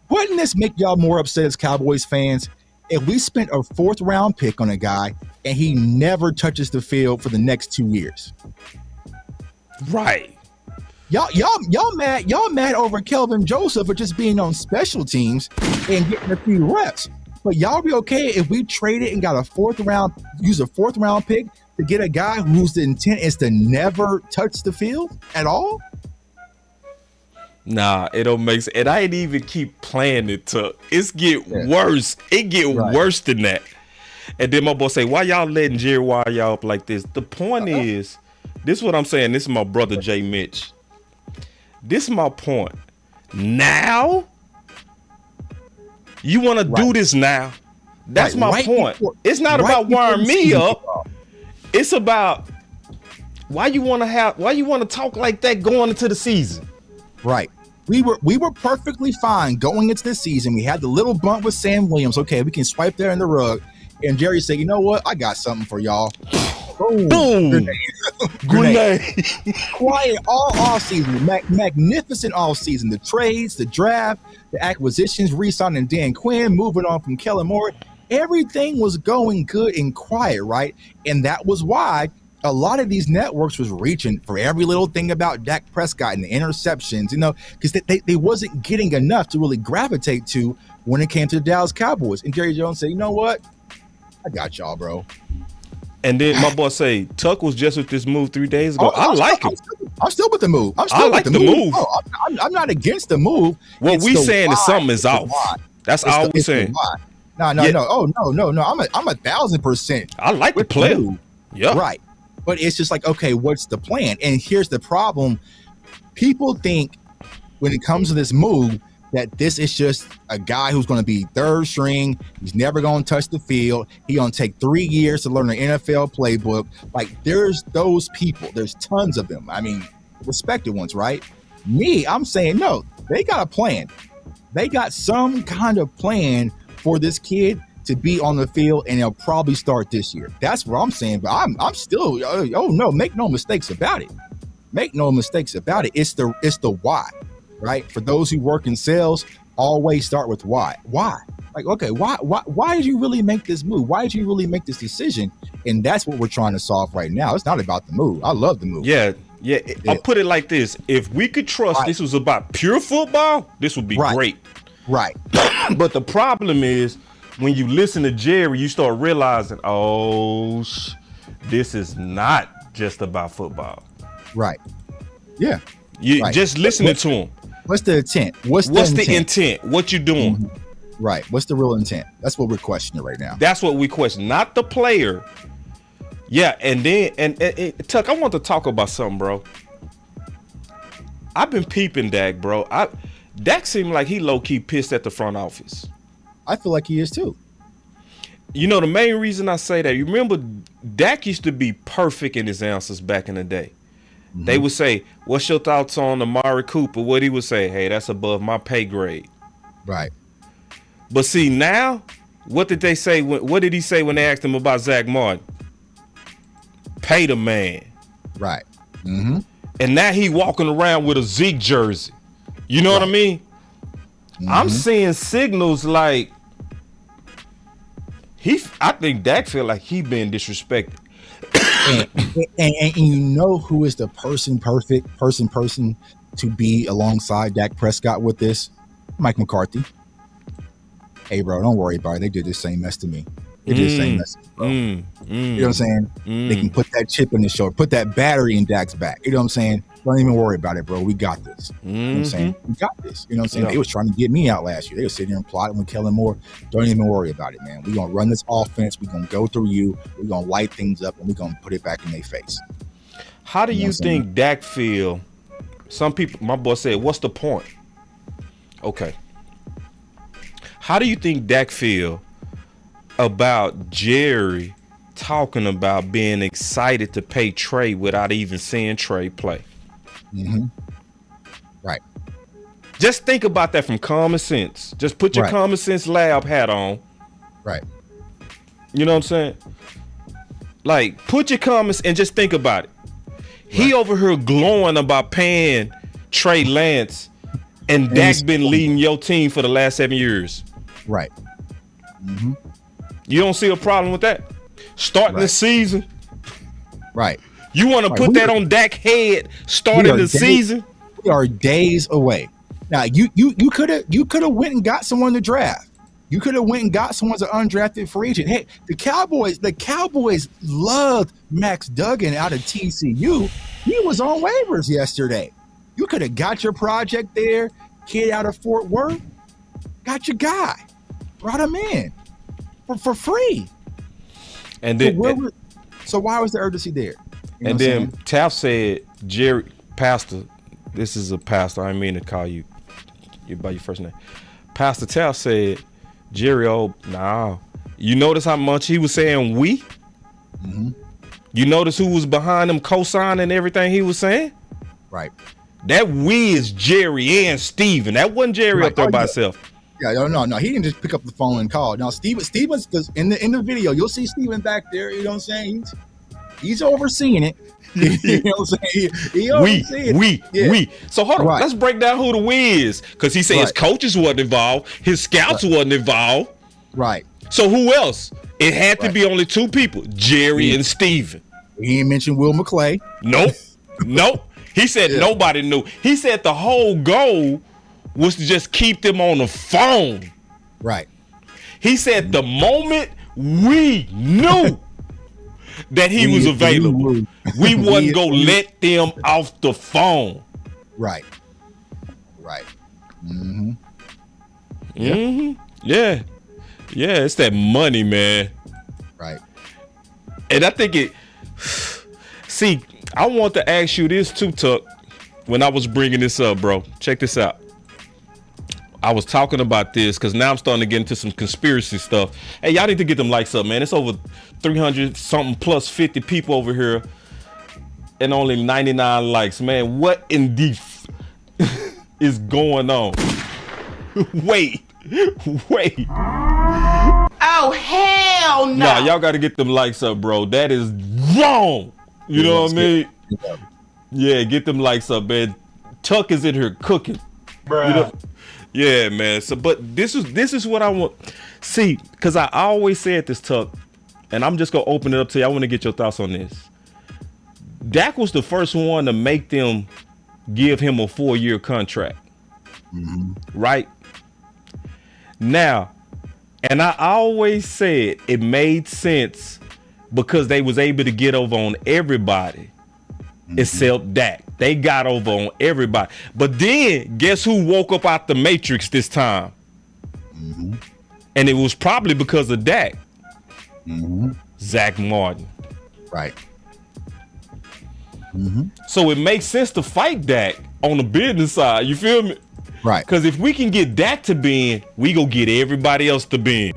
wouldn't this make y'all more upset as Cowboys fans if we spent a 4th round pick on a guy and he never touches the field for the next 2 years? Right. Y'all mad over Kelvin Joseph for just being on special teams and getting a few reps. But y'all be okay if we trade it and got use a 4th round pick to get a guy whose intent is to never touch the field at all? Nah, it don't make sense. And I ain't even keep playing it, Tuck. It's get worse. It get worse than that. And then my boy say, why y'all letting Jerry wire y'all up like this? The point is, this is what I'm saying. This is my brother Jay Mitch. This is my point. Now, you want to do this now? That's my point. It's not about wiring me up. It's about why you want to talk like that going into the season. Right. We were perfectly fine going into the season. We had the little bump with Sam Williams. Okay, we can swipe there in the rug. And Jerry said, you know what? I got something for y'all. Boom. Grenade. Quiet all season. Magnificent all season. The trades, the draft, the acquisitions, re-signing Dan Quinn, moving on from Kellen Moore. Everything was going good and quiet, right? And that was why a lot of these networks was reaching for every little thing about Dak Prescott and the interceptions, because they wasn't getting enough to really gravitate to when it came to the Dallas Cowboys. And Jerry Jones said, you know what? I got y'all, bro. And then my boy say, Tuck was just with this move 3 days ago. I like him. I'm still with the move. I like the move. Oh, I'm not against the move. What we saying is something is off. That's all we saying. No. Oh, no. I'm 1,000%. I like the player. Yeah. Right. But it's just like, okay, what's the plan? And here's the problem. People think when it comes to this move that this is just a guy who's going to be 3rd string. He's never going to touch the field. He's going to take 3 years to learn the NFL playbook. Like, there's those people. There's tons of them. I mean, respected ones, right? Me, I'm saying, no, they got a plan. They got some kind of plan for this kid to be on the field, and he'll probably start this year. That's what I'm saying. But I'm still, no, make no mistakes about it. Make no mistakes about it. It's the why, right? For those who work in sales, always start with why. Why? Like, okay, why did you really make this move? Why did you really make this decision? And that's what we're trying to solve right now. It's not about the move. I love the move. Yeah. I'll put it like this. If we could trust this was about pure football, this would be great. Right. But the problem is, when you listen to Jerry, you start realizing, this is not just about football. Right. Yeah. Just listening to him. What's the intent? What's the intent? What you doing? Mm-hmm. Right. What's the real intent? That's what we're questioning right now. That's what we question, not the player. Yeah, and then and Tuck, I want to talk about something, bro. I've been peeping Dak, bro. Dak seemed like he low-key pissed at the front office. I feel like he is too. You know, the main reason I say that, you remember Dak used to be perfect in his answers back in the day. Mm-hmm. They would say, what's your thoughts on Amari Cooper? What he would say, hey, that's above my pay grade. Right. But see, now, what did they say? What did he say when they asked him about Zach Martin? Pay the man. Right. Mm-hmm. And now he walking around with a Zeke jersey. You know what I mean? Mm-hmm. I'm seeing signals like I think Dak feel like he been disrespected. and you know who is the person to be alongside Dak Prescott with this? Mike McCarthy. Hey, bro, don't worry about it. They did the same mess to me. They did the same mess, bro. You know what I'm saying? They can put that chip in his shoulder, put that battery in Dak's back. You know what I'm saying? Don't even worry about it, bro. We got this. You know what I'm saying? We got this. You know what I'm saying? They was trying to get me out last year. They were sitting here and plotting with Kellen Moore. Don't even worry about it, man. We're going to run this offense. We're going to go through you. We're going to light things up, and we're going to put it back in their face. How do you think Dak feel? Some people, my boy said, what's the point? Okay. How do you think Dak feel about Jerry talking about being excited to pay Trey without even seeing Trey play? Mm-hmm. Right. Just think about that from common sense. Just put your common sense lab hat on. Right. You know what I'm saying? Like, put your comments and just think about it. He over here glowing about paying Trey Lance, and Dak been leading your team for the last 7 years. Right. Mm-hmm. You don't see a problem with that? Starting the season. Right. You want to put that on Dak's head starting the season? We are days away. Now, you could have went and got someone to draft. You could have went and got someone as an undrafted free agent. Hey, the Cowboys loved Max Duggan out of TCU. He was on waivers yesterday. You could have got your project there, kid out of Fort Worth, got your guy, brought him in for free. And then, so why was the urgency there? You know and then Taft said, Jerry, pastor, this is a pastor. I didn't mean to call you by your first name. Pastor Taft said, Jerry, you notice how much he was saying we? Mm-hmm. You notice who was behind him co-signing everything he was saying? Right. That we is Jerry and Steven. That wasn't Jerry up there by himself. Yeah, no. He didn't just pick up the phone and call. Now, Steven's in the video, you'll see Steven back there. You know what I'm saying? He's overseeing it. You know what I'm saying? He overseeing it. We. So hold on. Let's break down who the we is, because he said his coaches wasn't involved, his scouts wasn't involved. Right. So who else? It had to be only two people, Jerry and Steven. He ain't mentioned Will McClay. Nope. He said nobody knew. He said the whole goal was to just keep them on the phone. Right. He said the moment we knew that he was available, we wasn't going to let them off the phone. Right. Mm-hmm. Mm-hmm. Yeah, it's that money, man. Right. And I think see, I want to ask you this too, Tuck, when I was bringing this up, bro. Check this out. I was talking about this because now I'm starting to get into some conspiracy stuff. Hey, y'all need to get them likes up, man. It's over 300 something plus 50 people over here and only 99 likes, man. What in the is going on? Wait. Oh, hell no. Nah, y'all got to get them likes up, bro. That is wrong. You know what I mean? Yeah, get them likes up, man. Tuck is in here cooking. Bruh. You know? Yeah, man. So, but this is what I want. See, because I always said this, Tuck, and I'm just going to open it up to you. I want to get your thoughts on this. Dak was the first one to make them give him a 4-year contract. Mm-hmm. Right? Now, and I always said it made sense because they was able to get over on everybody except Dak. They got over on everybody. But then guess who woke up out the matrix this time? Mm-hmm. And it was probably because of Dak. Mm-hmm. Zach Martin. Right. Mm-hmm. So it makes sense to fight Dak on the business side. You feel me? Right. Because if we can get Dak to bend, we go get everybody else to bend.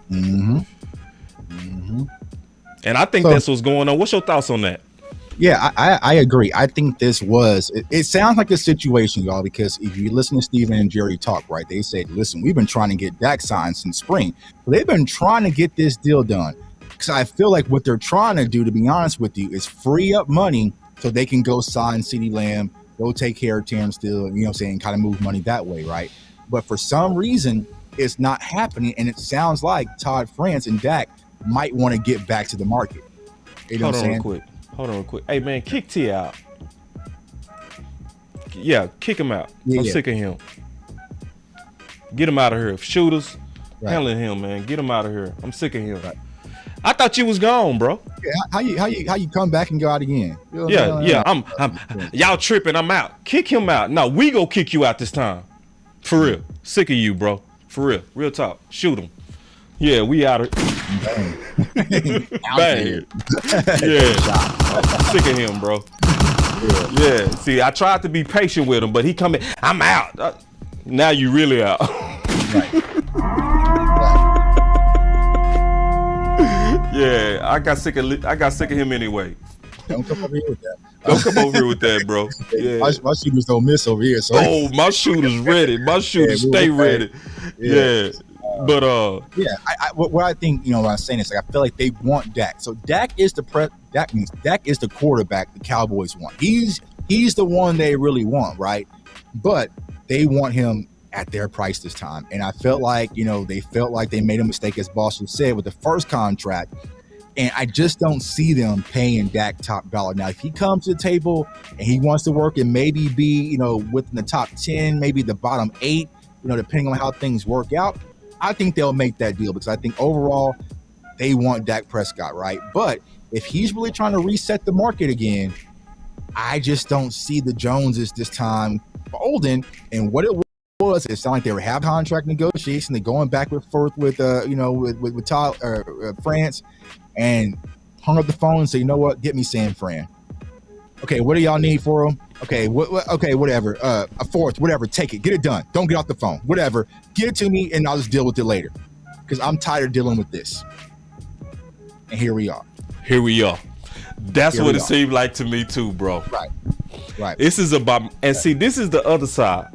Mm-hmm. Mm-hmm. And I think that's what's going on. What's your thoughts on that? Yeah, I agree. I think this was, it sounds like a situation, y'all, because if you listen to Steven and Jerry talk, right, they said, listen, we've been trying to get Dak signed since spring. But they've been trying to get this deal done. Because I feel like what they're trying to do, to be honest with you, is free up money so they can go sign CeeDee Lamb, go take care of Terrence Steele, you know what I'm saying, kind of move money that way, right? But for some reason, it's not happening, and it sounds like Todd France and Dak might want to get back to the market. You know what I'm saying? Hold on real quick. Hey, man, kick T out. Yeah, kick him out. Yeah, I'm sick of him. Get him out of here. Shooters, Right. handling him, man. Get him out of here. I'm sick of him. Right. I thought you was gone, bro. Yeah, how you come back and go out again? You know, Yeah. I'm y'all tripping. I'm out. Kick him out. No, we go kick you out this time. For real. Sick of you, bro. For real. Real talk. Shoot him. Yeah, we out of Bang. Bang. Yeah. I'm sick of him, bro. Yeah. See, I tried to be patient with him, but he coming. I'm out. Now you really out. Right. Yeah, I got sick of him anyway. Don't come over here with that. Don't come over here with that, bro. Yeah. My shooters don't miss over here. So. Oh, my shooter's ready. My shooters stay ready. Yeah. But what I think, you know, what I'm saying is, like, I feel like they want Dak. So Dak is the quarterback the Cowboys want. He's the one they really want, right? But they want him at their price this time. And I felt like, you know, they made a mistake, as Boss said, with the first contract. And I just don't see them paying Dak top dollar. Now, if he comes to the table and he wants to work and maybe be, you know, within the top 10, maybe the bottom 8, you know, depending on how things work out, I think they'll make that deal, because I think overall they want Dak Prescott, right? But if he's really trying to reset the market again, I just don't see the Joneses this time folding. And what it was, it sounded like they were having contract negotiation. They're going back and forth with Todd France, and hung up the phone and said, you know what, get me San Fran. Okay, what do y'all need for him? Okay, okay, whatever. A fourth, whatever. Take it. Get it done. Don't get off the phone. Whatever. Get it to me, and I'll just deal with it later. Because I'm tired of dealing with this. And here we are. That's what it seemed like to me too, bro. Right. This is about, and see, this is the other side.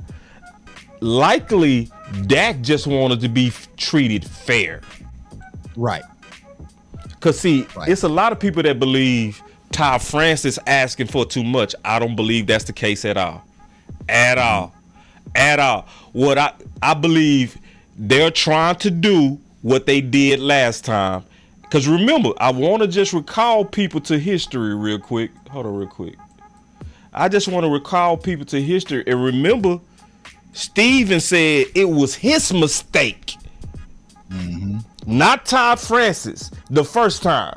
Likely, Dak just wanted to be treated fair. Right. Because, see, it's a lot of people that believe Todd France is asking for too much. I don't believe that's the case at all. At all. What I believe, they're trying to do what they did last time. Because remember, I want to just recall people to history real quick. Hold on real quick. I just want to recall people to history. And remember, Steven said it was his mistake. Mm-hmm. Not Todd Francis the first time.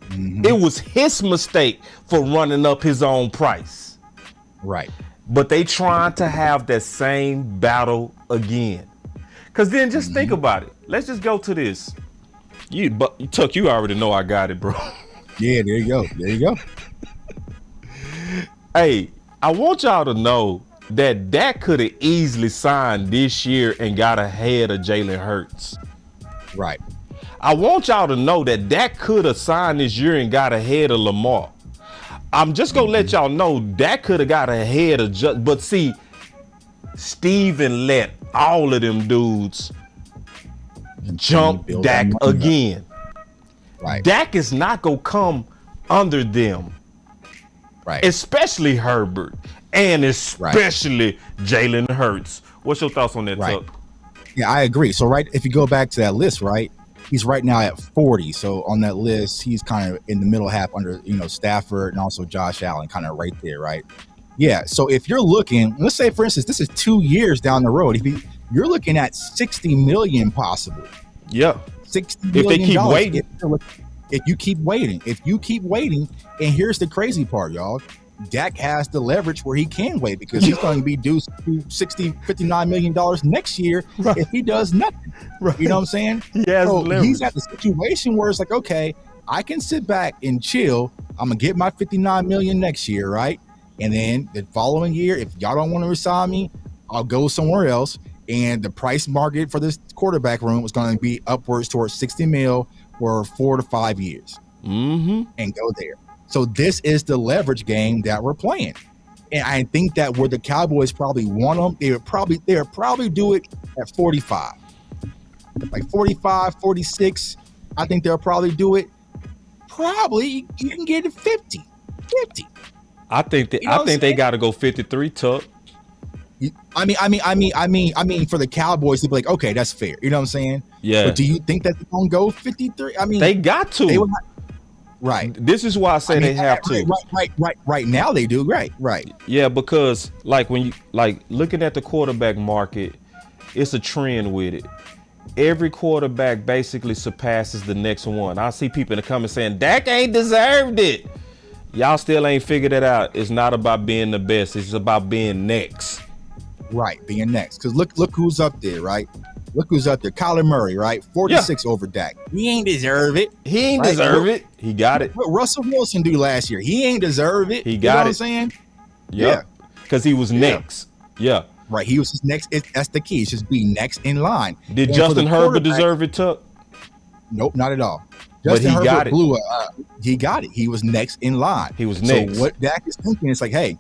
Mm-hmm. It was his mistake for running up his own price. Right. But they trying to have that same battle again. Because then just think about it. Let's just go to this. Tuck, you already know I got it, bro. Yeah, there you go. Hey, I want y'all to know that Dak could have easily signed this year and got ahead of Jalen Hurts. Right. I want y'all to know that Dak could have signed this year and got ahead of Lamar. I'm just going to let y'all know Dak could have got ahead of but see, Steven let all of them dudes jump Dak again. Right. Dak is not going to come under them. Right. Especially Herbert and especially Jalen Hurts. What's your thoughts on that, Tuck? Yeah, I agree. So, if you go back to that list, right, he's right now at 40. So on that list, he's kind of in the middle half under, Stafford and also Josh Allen, kind of right there, right? Yeah. So if you're looking, let's say, for instance, this is 2 years down the road. You're looking at $60 million possibly. Yeah. $60 million. If they keep waiting. If you keep waiting, and here's the crazy part, y'all. Dak has the leverage where he can wait because he's going to be due $59 million next year if he does nothing. Right. You know what I'm saying? So he's at the situation where it's like, okay, I can sit back and chill. I'm going to get my $59 million next year, right? And then the following year, if y'all don't want to resign me, I'll go somewhere else. And the price market for this quarterback room was going to be upwards towards $60 million for 4 to 5 years. And go there. So this is the leverage game that we're playing. And I think that where the Cowboys probably want them, they would probably do it at 45. Like 45, 46. I think they'll probably do it. Probably you can get it 50. I think they got to go 53, Tuck. I mean, for the Cowboys to be like, okay, that's fair. You know what I'm saying? Yeah. But do you think that they're gonna go 53? I mean, they got to. Right. This is why I say they have to. Right now they do. Right. Yeah, because like when you looking at the quarterback market, it's a trend with it. Every quarterback basically surpasses the next one. I see people in the comments saying Dak ain't deserved it. Y'all still ain't figured it out. It's not about being the best. It's about being next. Right, being next. Because look who's up there, right? Look who's up there. Kyler Murray, right? 46 over Dak. He ain't deserve it. He ain't deserve it. He got it. What Russell Wilson do last year? He ain't deserve it. He got it. What I'm saying? Yeah. Because he was next. Yeah. Right. He was just next. That's the key. It's just be next in line. Did Justin Herbert deserve it, Tuck? Nope, not at all. But he got it. He got it. He was next in line. He was next. So what Dak is thinking is like, hey,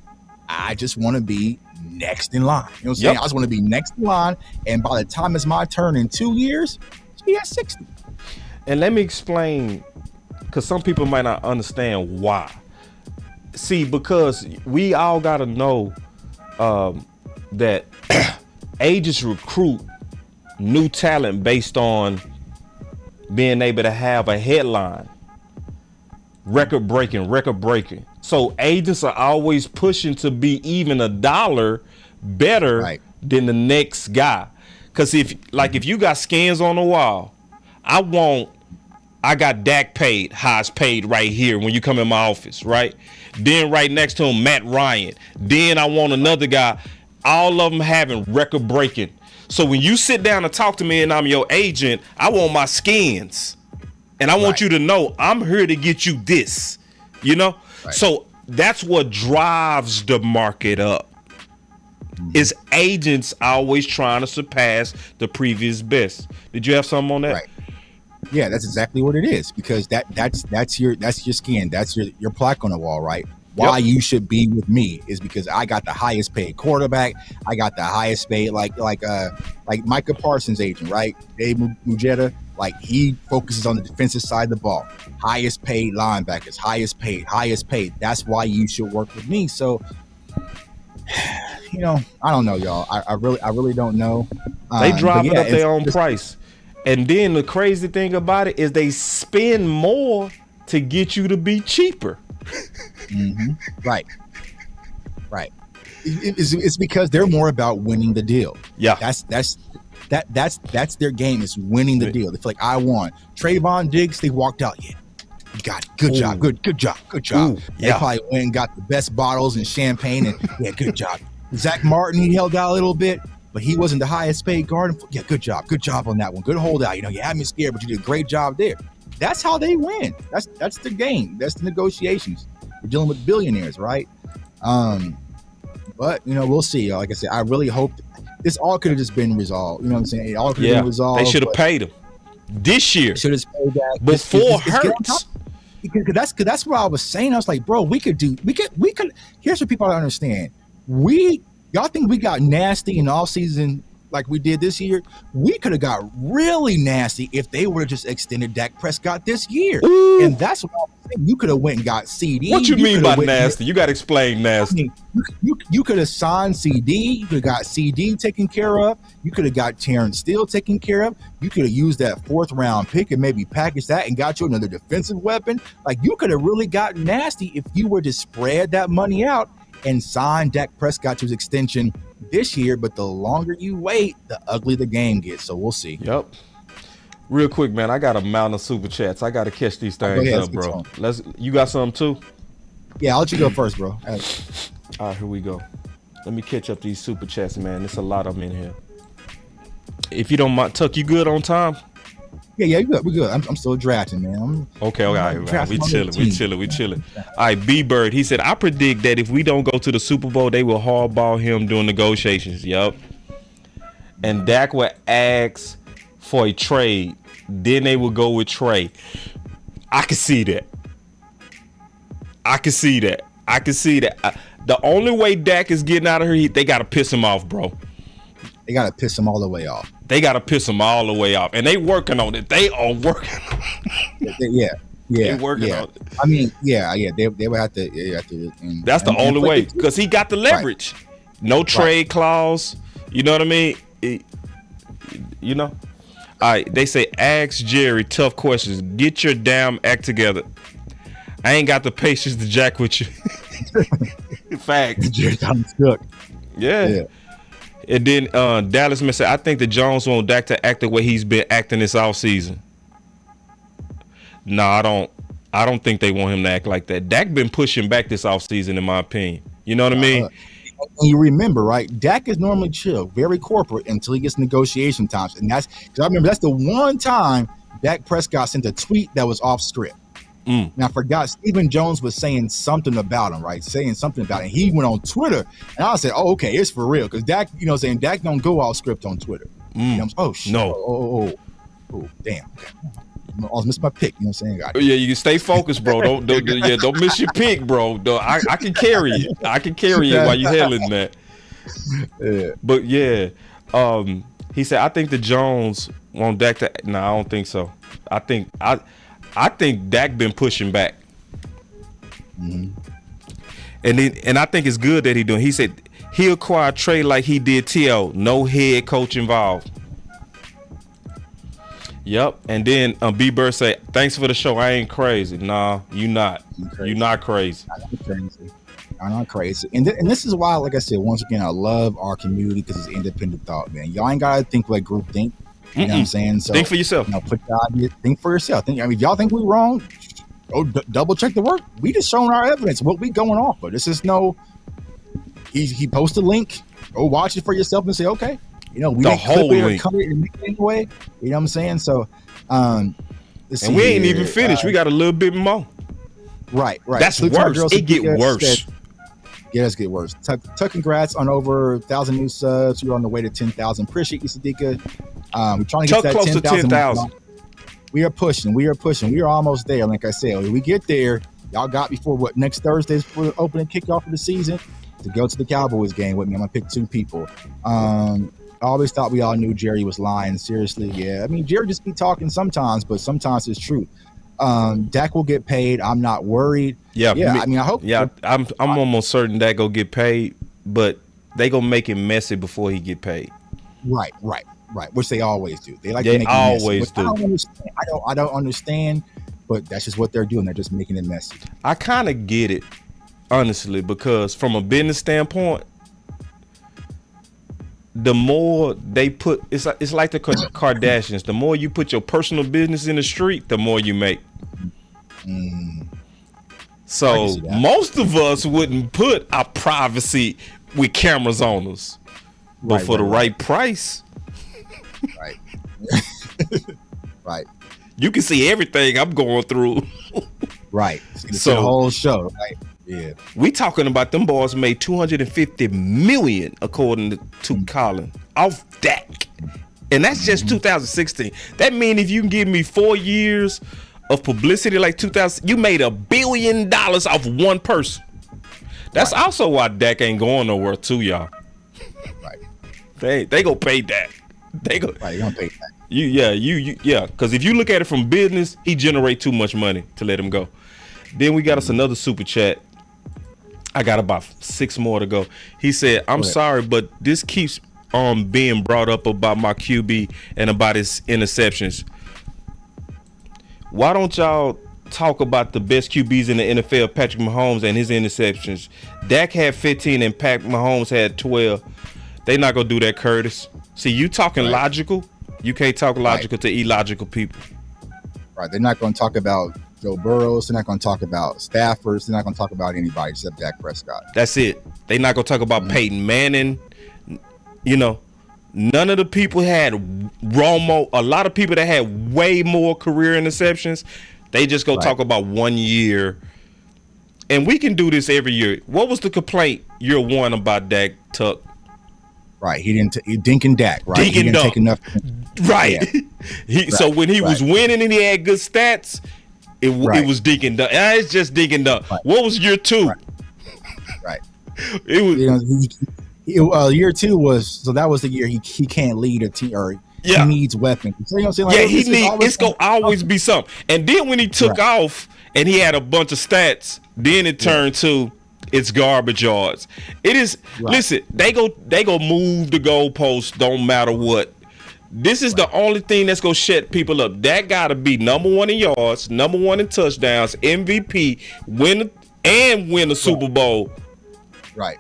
I just want to be next in line. You know what I'm saying? I just want to be next in line. And by the time it's my turn in 2 years, he has 60. And let me explain, because some people might not understand why. See, because we all got to know that agents recruit new talent based on being able to have a headline. Record breaking. So agents are always pushing to be even a dollar better than the next guy. Because if you got scans on the wall, I got Dak paid, highest paid right here when you come in my office, right? Then right next to him, Matt Ryan. Then I want another guy. All of them having record breaking. So when you sit down and talk to me and I'm your agent, I want my skins. And I want you to know I'm here to get you this, you know? Right. So that's what drives the market up. Is agents always trying to surpass the previous best. Did you have something on that? Right. Yeah, that's exactly what it is, because that's your skin. That's your plaque on the wall, right? Why you should be with me is because I got the highest paid quarterback. I got the highest paid, like Micah Parsons' agent, right? Dave Mujeda, like he focuses on the defensive side of the ball. Highest paid linebackers, highest paid. That's why you should work with me. So, you know, I don't know, y'all. I really don't know. They driving up their own price. And then the crazy thing about it is they spend more to get you to be cheaper. Right. It's because they're more about winning the deal. Yeah, that's their game, is winning the deal. They feel like I won. Trayvon Diggs, they walked out. Yeah, you got it. Good job. Good job. Ooh, they probably went and got the best bottles and champagne, and good job. Zach Martin, he held out a little bit, but he wasn't the highest paid guard. Yeah, good job on that one. Good holdout. You know, you had me scared, but you did a great job there. That's how they win. That's the game. That's the negotiations. We're dealing with billionaires, right? But you know, we'll see. Like I said, I really hope this all could have just been resolved. You know what I'm saying? It all could have been resolved. They should have paid him this year. Should have paid that before Hurts. Because that's what I was saying. I was like, bro, we could. Here's what people don't understand. Y'all think we got nasty in all season like we did this year? We could have got really nasty if they would have just extended Dak Prescott this year. Ooh. And that's what I was saying. You could have went and got CD. What you mean by nasty? You got to explain nasty. I mean, you could have signed CD. You could have got CD taken care of. You could have got Terrence Steele taken care of. You could have used that 4th round pick and maybe packaged that and got you another defensive weapon. Like, you could have really got nasty if you were to spread that money out and sign Dak Prescott to his extension this year. But the longer you wait, the uglier the game gets. So we'll see. Yep. Real quick, man, I got a mountain of super chats. I got to catch these things up, bro. You got something too? Yeah, I'll let you go first, bro. All right, here we go. Let me catch up these super chats, man. There's a lot of them in here. If you don't mind, Tuck, you good on time? Yeah, we good. I'm still drafting, man. Okay, all right. We chilling. All right, B-Bird, he said, I predict that if we don't go to the Super Bowl, they will hardball him during negotiations. Yup. And Dak will ask for a trade. Then they will go with Trey. I can see that. The only way Dak is getting out of here, they got to piss him off, bro. They got to piss him all the way off. And they working on it. They are working on it. They working on it. I mean, they would have to. That's the only way, because he got the leverage. Right. No trade clause. You know what I mean? You know? All right, they say, ask Jerry tough questions. Get your damn act together. I ain't got the patience to jack with you. Facts. Jerry I'm stuck. Yeah. And then Dallas man said, I think the Jones want Dak to act the way he's been acting this offseason. No, I don't think they want him to act like that. Dak been pushing back this offseason, in my opinion. You know what I mean? And you remember, right? Dak is normally chill, very corporate until he gets negotiation times. And that's because I remember that's the one time Dak Prescott sent a tweet that was off script. And I forgot Stephen Jones was saying something about him, right? Saying something about it. He went on Twitter, and I said, "Oh, okay, it's for real." Because Dak, saying Dak don't go off script on Twitter. Oh shit! No. Oh, damn. Okay. I almost missed my pick. You know what I'm saying? Yeah, you can stay focused, bro. Don't miss your pick, bro. I can carry it. While you handling that. Yeah. But yeah, he said, I think the Jones want Dak to. No, I don't think so. I think Dak been pushing back. And I think it's good that he doing. He said he acquired Trey like he did T.O. No head coach involved. Yep. And then B-Bird say, thanks for the show. I ain't crazy. Nah, you not. You not crazy. I'm not crazy. And this is why, like I said, once again, I love our community because it's independent thought, man. Y'all ain't got to think like group think. You know what I'm saying? So think for yourself. Put your idea, think for yourself. If y'all think we're wrong, go double check the work. We just showing our evidence, what we going off of. This is no. He posted a link. Go watch it for yourself and say, okay, we didn't clip it or cut it and make it anyway. You know what I'm saying? So, and we ain't even finished. We got a little bit more. Right. That's worse. It get worse. Yeah, let's get worse. Tuck, congrats on over 1,000 new subs. You're on the way to 10,000. Appreciate you, Sadiqa. We're trying to get that close 10,000. to 10,000. We are pushing. We are almost there. Like I said, when we get there, y'all got before next Thursday's for the opening kickoff of the season to go to the Cowboys game with me. I'm gonna pick 2 people. I always thought we all knew Jerry was lying. Seriously, yeah. I mean, Jerry just be talking sometimes, but sometimes it's true. Dak will get paid. I'm not worried. I mean, I hope. Yeah, I'm almost certain Dak go get paid, but they gonna make him messy before he get paid. Right. Which they always do. They like they to make always it do. messy. I don't understand, but that's just what they're doing. They're just making it messy. I kind of get it, honestly, because from a business standpoint, the more they put, it's like the Kardashians. The more you put your personal business in the street, the more you make. So most of us wouldn't put our privacy with cameras on us, but for the right price, right, right, you can see everything I'm going through. Right. So the whole show, right? Yeah. We talking about them boys made $250 million according to Colin off Dak, and that's just 2016. That means if you can give me 4 years of publicity like 2000, you made $1 billion off one person. That's also why Dak ain't going nowhere too, y'all. Right. They gonna pay Dak. They gonna pay Dak. Yeah. Because if you look at it from business, he generate too much money to let him go. Then we got us another super chat. I got about 6 more to go. He said, I'm sorry, but this keeps being brought up about my QB and about his interceptions. Why don't y'all talk about the best QBs in the NFL, Patrick Mahomes and his interceptions? Dak had 15 and Pat Mahomes had 12. They not going to do that, Curtis. See, you talking logical. You can't talk logical to illogical people. Right. They're not going to talk about Joe Burrows. They're not going to talk about staffers. They're not going to talk about anybody except Dak Prescott. That's it. They're not going to talk about Peyton Manning. You know, none of the people had Romo. A lot of people that had way more career interceptions. They just go talk about 1 year. And we can do this every year. What was the complaint year one about Dak, Tuck? Right. He Dink and Dak, right? Dink he and didn't take enough. Right. Yeah. So when he was winning and he had good stats, it was Dink and Dunk. It's just Dink and Dunk. What was year two? Right. It was year two was, so that was the year he can't lead a team, or he needs weapons. So, you know what I'm saying? Like, it's gonna always be something. And then when he took off and he had a bunch of stats, then it turned to it's garbage yards. It is. Listen, they go move the goalposts. Don't matter what. This is the only thing that's gonna shut people up. That gotta be number one in yards, number one in touchdowns, MVP, win a Super Bowl. Right.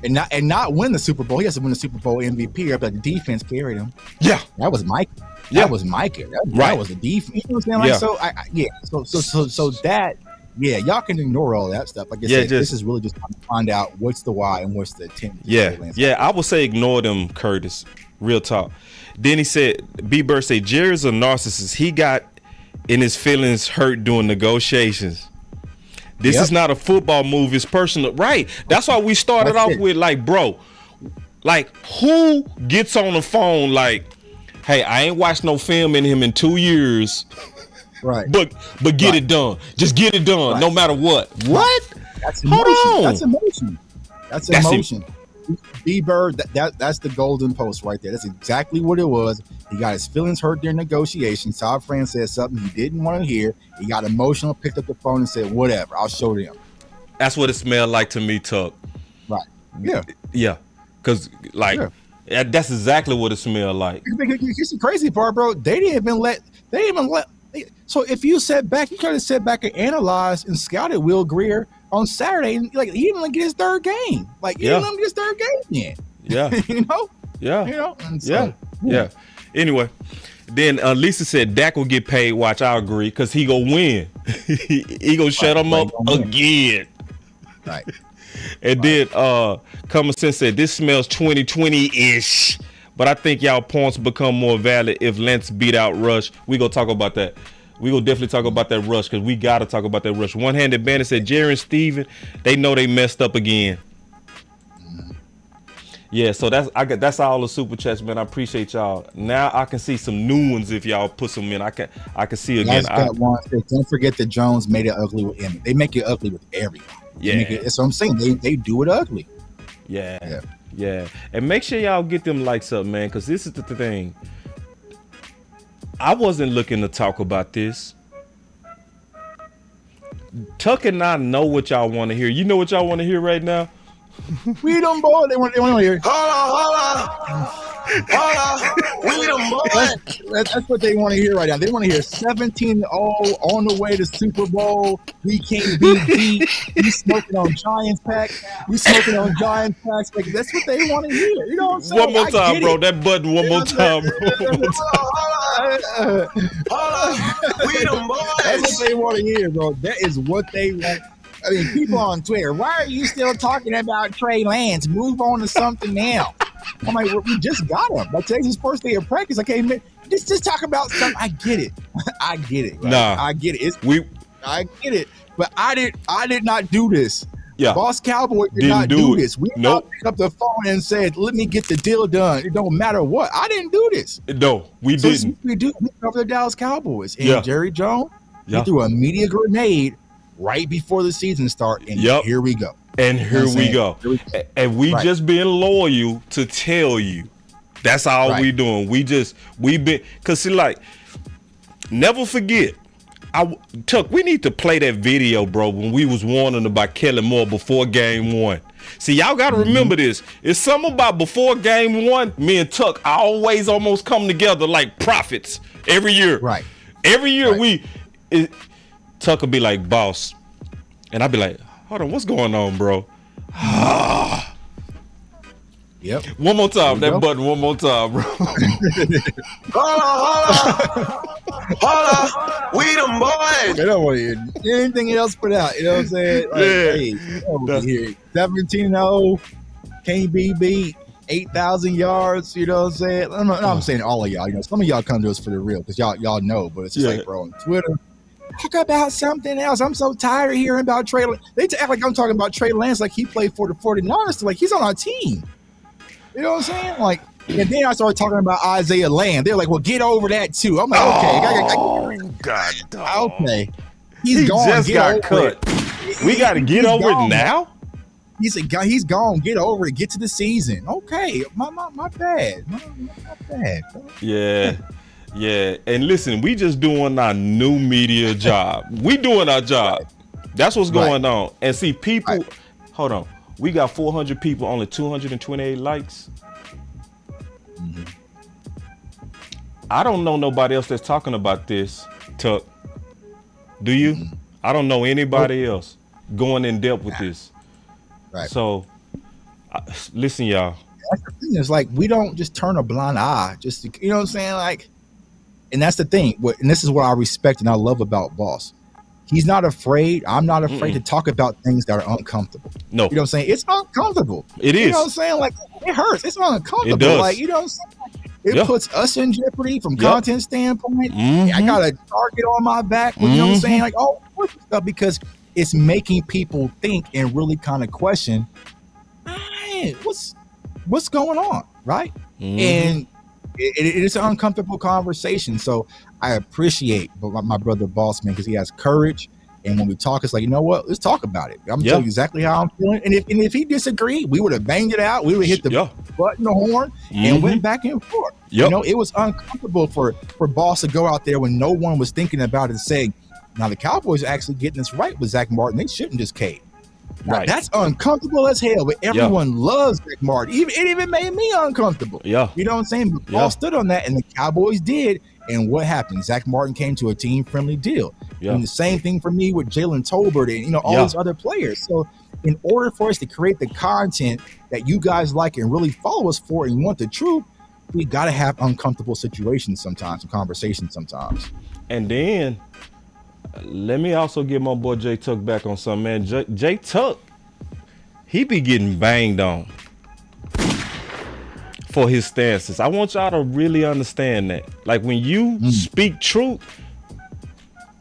And not win the Super Bowl. He has to win the Super Bowl MVP. But the defense carried him. Yeah. That was Mike. Yeah. That was Mike. That was the defense. You know what I'm saying? Like, so that. Yeah, y'all can ignore all that stuff. Like I said, this is really just trying to find out what's the why and what's the intent. I would say ignore them, Curtis. Real talk. Then he said, B. Bird said, Jerry's a narcissist. He got in his feelings hurt during negotiations. This is not a football move. It's personal. Right. That's why we started off with, like, bro, like, who gets on the phone like, hey, I ain't watched no film in him in 2 years. Right. But get it done. Just get it done, no matter what. What? That's emotion. That's emotion. B-Bird, that's the golden post right there. That's exactly what it was. He got his feelings hurt during negotiations. Todd France said something he didn't want to hear. He got emotional, picked up the phone and said, whatever, I'll show them. That's what it smelled like to me, Tuck. Right. Yeah. Yeah. Because, like, that's exactly what it smelled like. Here's the crazy part, bro. They didn't even let. So if you sat back, you could have sat back and analyzed and scouted Will Greer on Saturday, and like he didn't even get his third game. Like he didn't let him get his third game yet. Yeah. You know. Yeah. You know. And so, yeah. Anyway, then Lisa said Dak will get paid. Watch, I agree, because he gonna win. he gonna shut him up again. Right. And then Common Sense said this smells 2020-ish. But I think y'all points become more valid if Lance beat out Rush. We gonna talk about that. We gonna definitely talk about that Rush, because we gotta talk about that Rush. One-handed bandit said Jerry and Steven, they know they messed up again. Yeah, so that's all the super chats, man. I appreciate y'all. Now I can see some new ones if y'all put some in. I can see again. Don't forget that Jones made it ugly with Emmett. They make it ugly with everybody. That's what I'm saying. They do it ugly. Yeah. And make sure y'all get them likes up, man, because this is the thing. I wasn't looking to talk about this. Tuck and I know what y'all want to hear. You know what y'all want to hear right now? We them boys. They want to hear. We them boys. That's what they want to hear right now. They want to hear 17-0 on the way to Super Bowl. We can't be beat. We smoking on Giants packs. Like, that's what they want to hear. You know what I'm saying? One more time, bro. That button one more time, bro. We them boys. That's what they want to hear, bro. That is what they want. I mean, people on Twitter, why are you still talking about Trey Lance? Move on to something now. I'm like, we just got him. Like, today's his first day of practice. Okay, man, just talk about something. I get it. Right? I get it. I get it. But I did not do this. Yeah. Boss Cowboy did not do this. We picked up the phone and said, let me get the deal done. It don't matter what. I didn't do this. No, we didn't. We cover the Dallas Cowboys. And Jerry Jones, he threw a media grenade right before the season start, and here we go. And here we go. And we just being loyal to tell you. That's all we doing. We been, cause see, like, never forget. Tuck, we need to play that video, bro, when we was warning about Kellen Moore before game one. See, y'all gotta remember this. It's something about before game one, me and Tuck always almost come together like prophets every year. Right. Every year Tuck will be like, boss. And I'd be like, hold on, what's going on, bro? Yep. One more time. There That you go. button one more time, bro. Hold on. We them boys. They don't want to hear anything else put out. You know what I'm saying? Like, Yeah. hey, over here. 17-0, can't be beat. 8,000 yards. You know what I'm saying? I'm saying all of y'all. You know, some of y'all come to us for the real because y'all know. But it's just like, bro, on Twitter, talk about something else. I'm so tired of hearing about Trey. They act like I'm talking about Trey Lance like he played for the 49ers. Like he's on our team. You know what I'm saying? Like, and then I started talking about Isaiah Lamb. They're like, well, get over that too. I'm like, okay. God, dog. Okay. He's gone. Just Get got over cut. it. We got to get over gone. it now? He's gone. Get over it. Get to the season. Okay. My bad. My bad. Yeah. Yeah. And listen, we just doing our new media job. We doing our job. That's what's going on. And see, people, hold on. We got 400 people, only 228 likes. Mm-hmm. I don't know nobody else that's talking about this, Tuck. Do you? Mm-hmm. I don't know anybody else going in depth with this. Right. So, listen, y'all. That's the thing. It's like we don't just turn a blind eye. Just you know what I'm saying? Like, and that's the thing. And this is what I respect and I love about Boss. He's not afraid. I'm not afraid to talk about things that are uncomfortable. No. You know what I'm saying? It's uncomfortable. It is. You know what I'm saying? Like, it hurts. It's uncomfortable. It does. Like, you know what I'm saying? It puts us in jeopardy from content standpoint. Mm-hmm. I got a target on my back. You know what I'm saying? Like, all sorts of stuff because it's making people think and really kind of question, hey, what's going on, right? And it's an uncomfortable conversation. So I appreciate my brother Boss, man, because he has courage. And when we talk, it's like, you know what? Let's talk about it. I'm telling you exactly how I'm feeling. And if he disagreed, we would have banged it out. We would have hit the button, the horn, and went back and forth. You know, it was uncomfortable for Boss to go out there when no one was thinking about it and saying, now the Cowboys are actually getting this right with Zach Martin. They shouldn't just cave. Now, that's uncomfortable as hell, but everyone loves Zach Martin. It even made me uncomfortable. Yeah. You know what I'm saying? But Boss stood on that, and the Cowboys did. And what happened? Zach Martin came to a team-friendly deal. And the same thing for me with Jalen Tolbert and, you know, all these other players. So in order for us to create the content that you guys like and really follow us for and you want the truth, we got to have uncomfortable situations sometimes, and conversations sometimes. And then let me also get my boy Jay Tuck back on something, man. Jay Tuck, he be getting banged on for his stances. I want y'all to really understand that. Like when you speak truth,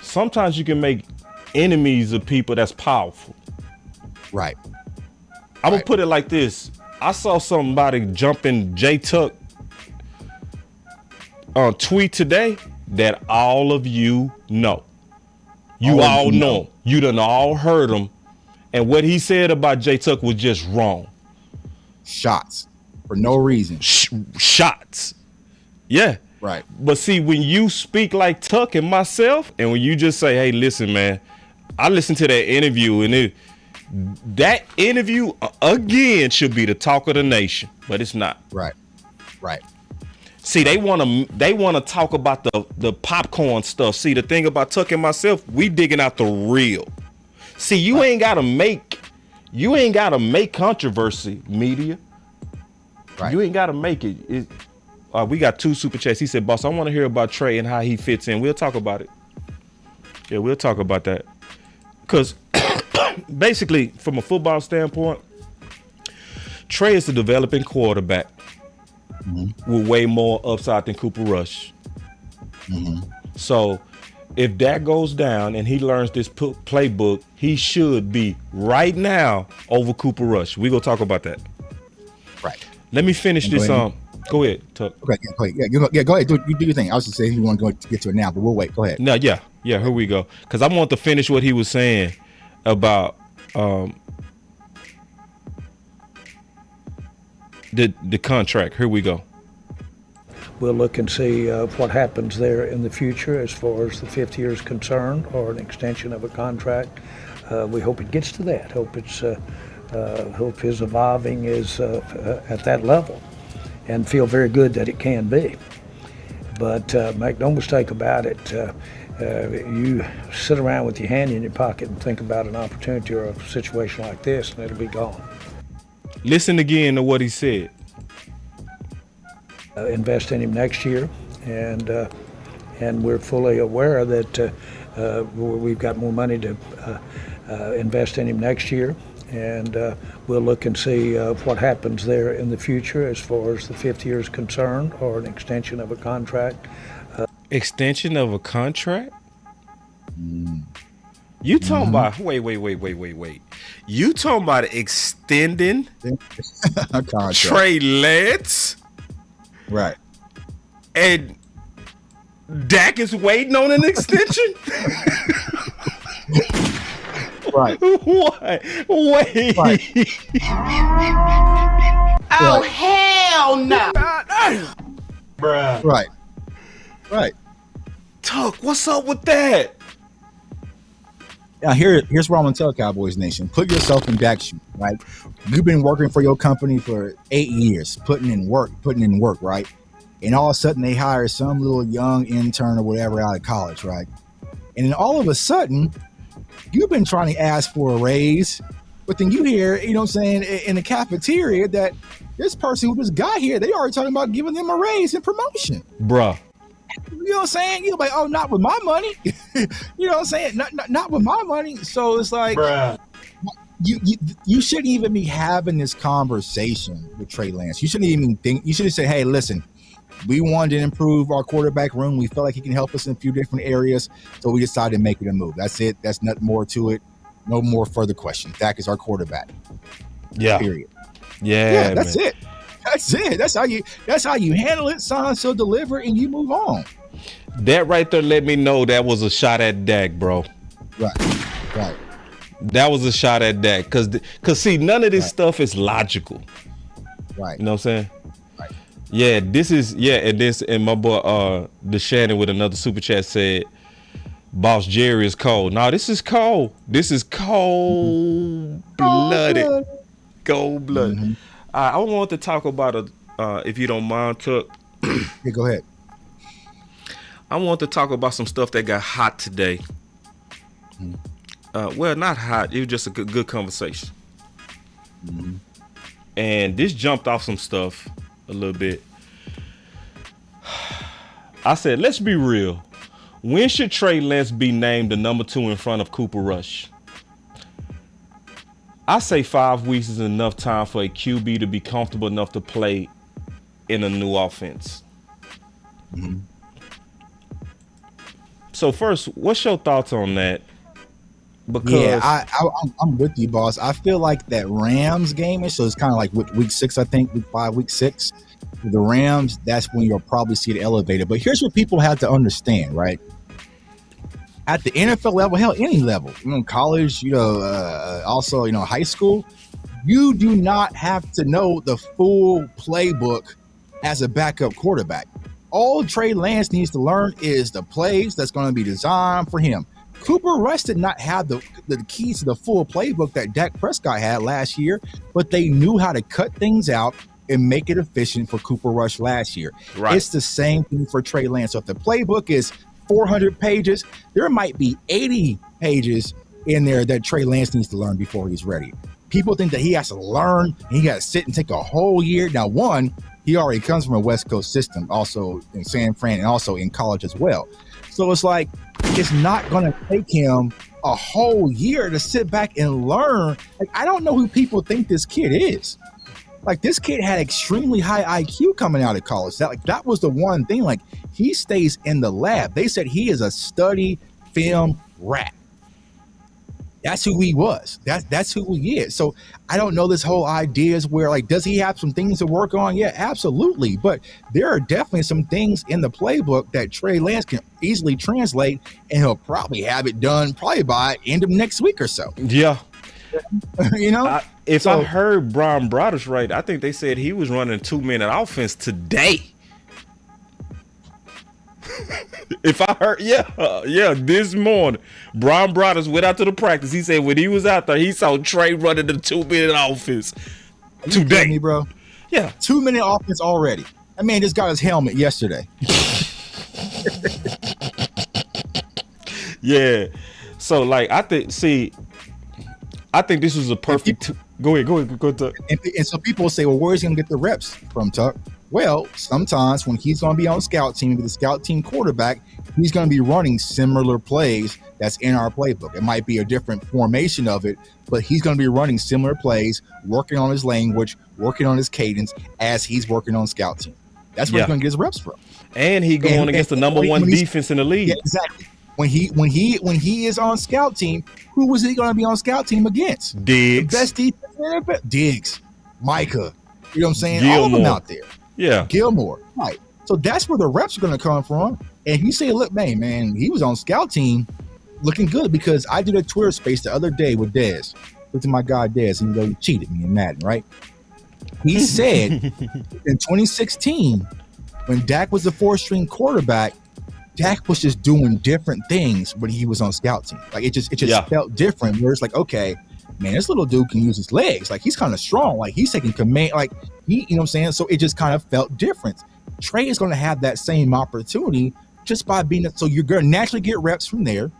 sometimes you can make enemies of people that's powerful. Right. I'm gonna put it like this. I saw somebody jumping Jay Tuck on tweet today that all of you know. You all know him. You done all heard him. And what he said about Jay Tuck was just wrong. Shots. For no reason. Shots. Yeah. Right. But see, when you speak like Tuck and myself, and when you just say, hey, listen, man, I listened to that interview, and that interview, again, should be the talk of the nation. But it's not. Right. Right. See, they want to talk about the popcorn stuff. See, the thing about Tuck and myself, we digging out the real. See, you ain't gotta make controversy, media. Right. You ain't gotta make it. We got 2 super chats. He said, boss, I want to hear about Trey and how he fits in. We'll talk about it. Yeah, we'll talk about that. Because basically, from a football standpoint, Trey is a developing quarterback with way more upside than Cooper Rush. So if that goes down and he learns this playbook, he should be right now over Cooper Rush. We're going to talk about that. Right. Let me finish this. Go ahead, Tuck. Okay, go ahead. Go ahead. Do your thing. I was just saying you want to get to it now, but we'll wait. Go ahead. No, yeah. Here we go. Because I want to finish what he was saying about the contract. Here we go. We'll look and see what happens there in the future as far as the 5th year is concerned, or an extension of a contract. We hope it gets to that. Hope his evolving is at that level, and feel very good that it can be. But make no mistake about it, you sit around with your hand in your pocket and think about an opportunity or a situation like this, and it'll be gone. Listen again to what he said. invest in him next year, and we're fully aware that we've got more money to invest in him next year, and we'll look and see what happens there in the future as far as the 5th year is concerned, or an extension of a contract. Extension of a contract? You talking about wait. You talking about extending Trey Lance? Right. And Dak is waiting on an extension? Right. What? Wait. Right. Oh, hell no. Bruh. Right. Right. Tuck, what's up with that? Now here's what I'm gonna tell Cowboys Nation. Put yourself in Dak's shoes, right? You've been working for your company for 8 years, putting in work, right? And all of a sudden they hire some little young intern or whatever out of college, right? And then all of a sudden, you've been trying to ask for a raise, but then you hear, you know what I'm saying, in the cafeteria that this person who just got here, they already talking about giving them a raise and promotion. Bruh. You know what I'm saying? You're like, oh, not with my money. You know what I'm saying? Not with my money. So it's like, Bruh. You shouldn't even be having this conversation with Trey Lance. You shouldn't even think. You should have said, hey, listen, we wanted to improve our quarterback room. We felt like he can help us in a few different areas, so we decided to make it a move. That's it. That's nothing more to it. No more further questions. Dak is our quarterback. Yeah. Period. Yeah, that's man. it. That's it. That's how you handle it, sign, so deliver, and you move on. That right there let me know that was a shot at Dak, bro. Right. That was a shot at Dak. Cause see, none of this stuff is logical. Right. You know what I'm saying? Right. Yeah, and my boy the Shannon with another super chat said, Boss Jerry is cold. No, this is cold. This is cold-blooded. Cold-blooded. Mm-hmm. I want to talk about if you don't mind, Tuck. Yeah, go ahead. I want to talk about some stuff that got hot today. Well, not hot. It was just a good conversation. Mm-hmm. And this jumped off some stuff a little bit. I said, let's be real. When should Trey Lance be named the number 2 in front of Cooper Rush? I say 5 weeks is enough time for a QB to be comfortable enough to play in a new offense. Mm-hmm. So first, what's your thoughts on that? Because I'm with you, boss. I feel like that Rams game is, so it's kind of like week 6, I think, week 5, week 6. The Rams, that's when you'll probably see it elevated. But here's what people have to understand, right? At the NFL level, hell, any level, college, also, high school, you do not have to know the full playbook as a backup quarterback. All Trey Lance needs to learn is the plays that's going to be designed for him. Cooper Rush did not have the keys to the full playbook that Dak Prescott had last year, but they knew how to cut things out and make it efficient for Cooper Rush last year. Right. It's the same thing for Trey Lance. So if the playbook is 400 pages, there might be 80 pages in there that Trey Lance needs to learn before he's ready. People think that he has to learn, and he got to sit and take a whole year. Now, one, he already comes from a West Coast system, also in San Fran and also in college as well. So it's like, it's not going to take him a whole year to sit back and learn. Like, I don't know who people think this kid is. Like, this kid had extremely high IQ coming out of college. That was the one thing. Like, he stays in the lab. They said he is a study film rat. That's who he was. That's who he is. So I don't know this whole idea is where, like, does he have some things to work on? Yeah, absolutely. But there are definitely some things in the playbook that Trey Lance can easily translate, and he'll probably have it done probably by end of next week or so. Yeah. If So- I heard Brian Broaddus right, I think they said he was running a 2-minute offense today. If I heard, this morning, Brian Broaddus went out to the practice. He said when he was out there, he saw Trey running the 2-minute offense today. Me, bro. Yeah, 2-minute offense already. That man just got his helmet yesterday. yeah. So like, I think this was a perfect. Go ahead. And so people say, well, where's he gonna get the reps from, Tuck? Well, sometimes when he's going to be on scout team with the scout team quarterback, he's going to be running similar plays that's in our playbook. It might be a different formation of it, but he's going to be running similar plays, working on his language, working on his cadence as he's working on scout team. That's where he's going to get his reps from. And he going against the number one defense in the league. Yeah, exactly. When he is on scout team, who was he going to be on scout team against? Diggs. The best defense. Diggs, Micah. You know what I'm saying? Gilmore. All of them out there. Yeah. Gilmore. Right. So that's where the reps are going to come from. And you say, look, man, he was on scout team looking good, because I did a Twitter space the other day with Dez. Look at my guy Dez, even though he cheated me in Madden, right? He said in 2016, when Dak was the 4th-string quarterback, Dak was just doing different things when he was on scout team. Like it just felt different. Where it's like, okay, man, this little dude can use his legs. Like he's kind of strong. Like he's taking command. Like you know what I'm saying? So it just kind of felt different. Trey is going to have that same opportunity just by being. So you're going to naturally get reps from there,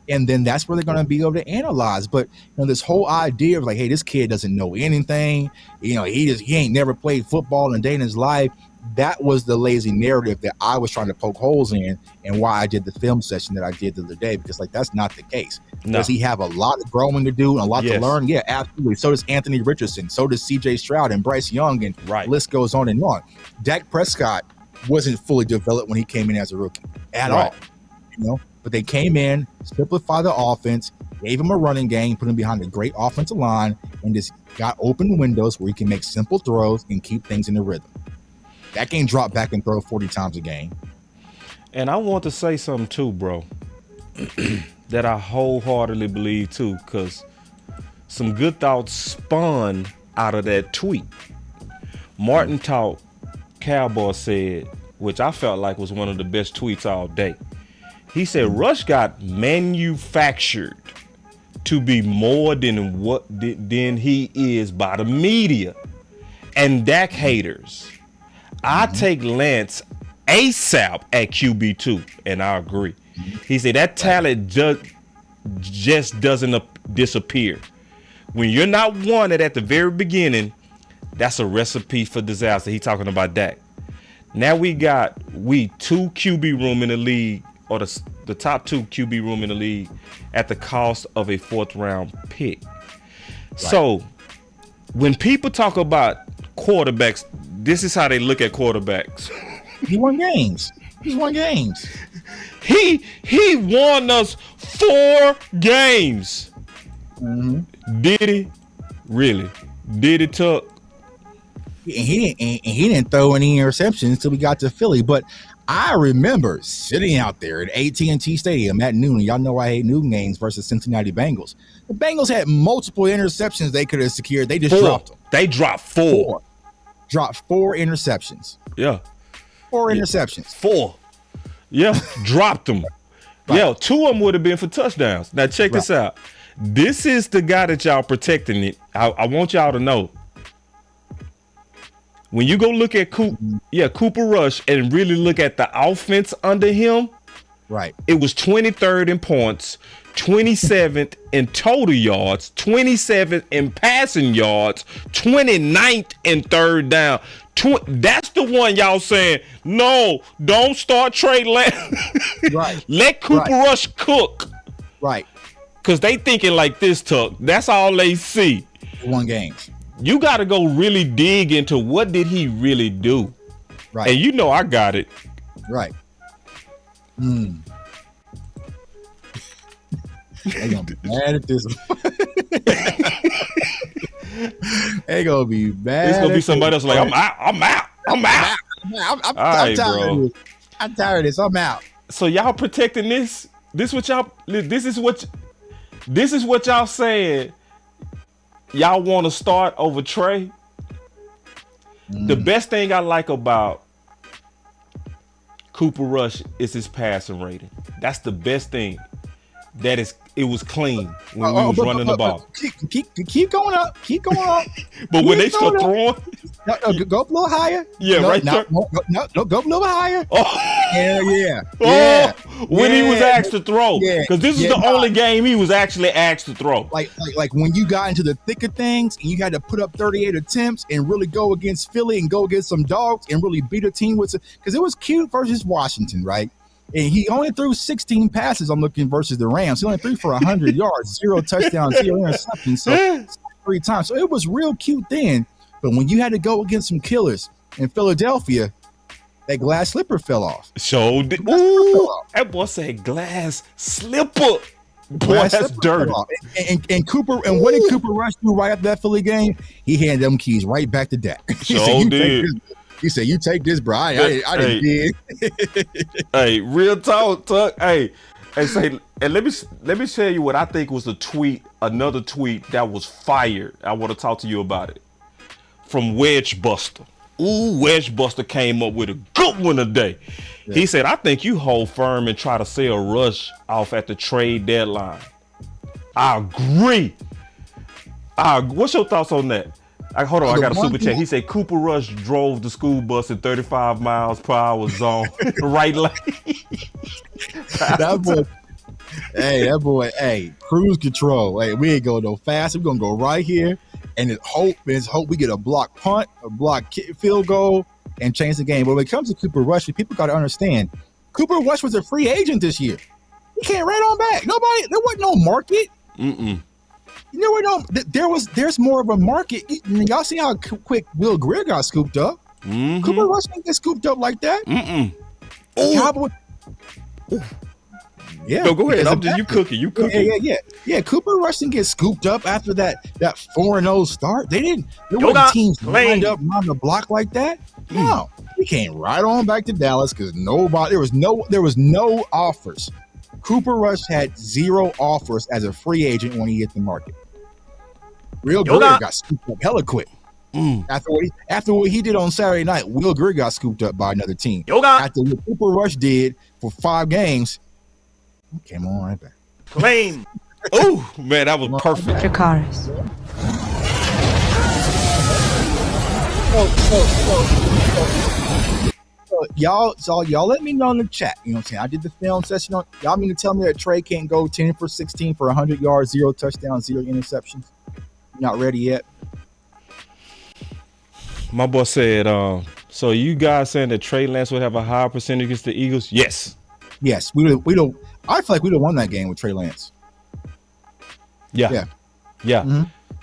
and then that's where they're going to be able to analyze. But this whole idea of like, hey, this kid doesn't know anything. He ain't never played football in a day in his life. That was the lazy narrative that I was trying to poke holes in, and why I did the film session that I did the other day, because like that's not the case. No. Does he have a lot of growing to do and a lot to learn? Yeah, absolutely. So does Anthony Richardson. So does CJ Stroud and Bryce Young, and the list goes on and on. Dak Prescott wasn't fully developed when he came in as a rookie at all. But they came in, simplified the offense, gave him a running game, put him behind a great offensive line, and just got open windows where he can make simple throws and keep things in the rhythm. That can drop back and throw 40 times a game. And I want to say something too, bro, that I wholeheartedly believe too, because some good thoughts spun out of that tweet. Martin Talk Cowboy said, which I felt like was one of the best tweets all day. He said Rush got manufactured to be more than he is by the media and Dak haters. I take Lance ASAP at QB2, and I agree. He said that talent just doesn't disappear. When you're not wanted at the very beginning, that's a recipe for disaster. He talking about Dak. Now we 2 QB room in the league, or the top 2 QB room in the league, at the cost of a 4th round pick. Right. So when people talk about quarterbacks, this is how they look at quarterbacks. He won games. He won us 4 games. Mm-hmm. Did he? Really? Did it, Tuck? And he didn't throw any interceptions until we got to Philly. But I remember sitting out there at AT&T Stadium at noon. Y'all know I hate noon games versus Cincinnati Bengals. The Bengals had multiple interceptions they could have secured. They just dropped them. They dropped 4. Dropped 4 interceptions. Yeah. 4 interceptions. 4. Yeah. Dropped them. Right. Yeah. 2 of them would have been for touchdowns. Now check this out. This is the guy that y'all protecting it. I want y'all to know. When you go look at Cooper Rush and really look at the offense under him, right? It was 23rd in points, 27th in total yards, 27th in passing yards, 29th in third down. That's the one y'all saying, no, don't start Trey Lance. Right. Let Cooper Rush cook. Right. Because they thinking like this, Tuck. That's all they see. Won games. You got to go really dig into what did he really do. Right. And you know I got it. Right. They gonna be mad at this. They gonna be mad. It's gonna be somebody else like, I'm out. I'm tired of this. I'm tired of this. I'm out. So y'all protecting this? This is what y'all saying. Y'all want to start over Trey? The best thing I like about Cooper Rush is his passing rating. That's the best thing. It was clean when we was running the ball. Keep going up. Keep going up. But when they start throwing, go up a little higher. Yeah, no, right no, there. No, go up a little higher. Oh. Hell yeah. Oh, when he was Yeah. asked to throw. Yeah. Because this is the only game he was actually asked to throw. Like when you got into the thick of things and you had to put up 38 attempts and really go against Philly and go against some dogs and really beat a team with, because it was cute versus Washington, right? And he only threw 16 passes. I'm looking versus the Rams. He only threw for 100 yards, 0 touchdowns, 0 interceptions, so 3 times. So it was real cute then. But when you had to go against some killers in Philadelphia, that glass slipper fell off. So, that boy said glass slipper. Boy, that's dirty. And Cooper, and what did Cooper Rush do right after that Philly game? He handed them keys right back to Dak. He said, "You take this, bro. I didn't did." Hey, real talk. Hey, and let me tell you what I think was another tweet that was fired. I want to talk to you about it. From Wedge Buster. Wedge Buster came up with a good one today. Yeah. He said, "I think you hold firm and try to sell Rush off at the trade deadline." I agree. What's your thoughts on that? Hold on, I got a super chat. He said Cooper Rush drove the school bus in 35 miles per hour zone, right lane. That boy, cruise control. Hey, we ain't going no fast. We're gonna go right here, and it's hope we get a block punt, a block field goal, and change the game. But when it comes to Cooper Rush, people got to understand, Cooper Rush was a free agent this year. He came right on back. There wasn't no market. There's more of a market. Y'all see how quick Will Greer got scooped up? Cooper Rush didn't get scooped up like that. Yeah. No, go ahead. You cooking. Yeah. Cooper Rush didn't get scooped up after that 4-0 start. There wasn't teams lined up on the block like that. No. He came right on back to Dallas because there was no offers. Cooper Rush had 0 offers as a free agent when he hit the market. Will Greer got scooped up hella quick. After what he did on Saturday night, Will Greer got scooped up by another team. After what Cooper Rush did for 5 games, he came on right back. Claim. Oh, man, that was perfect. Dracarys. Y'all let me know in the chat. You know what I'm saying? I did the film session on. Y'all mean to tell me that Trey can't go 10 for 16 for 100 yards, 0 touchdowns, 0 interceptions? Not ready yet. My boy said, so you guys saying that Trey Lance would have a higher percentage against the Eagles? Yes. We don't. I feel like we'd have won that game with Trey Lance. Yeah.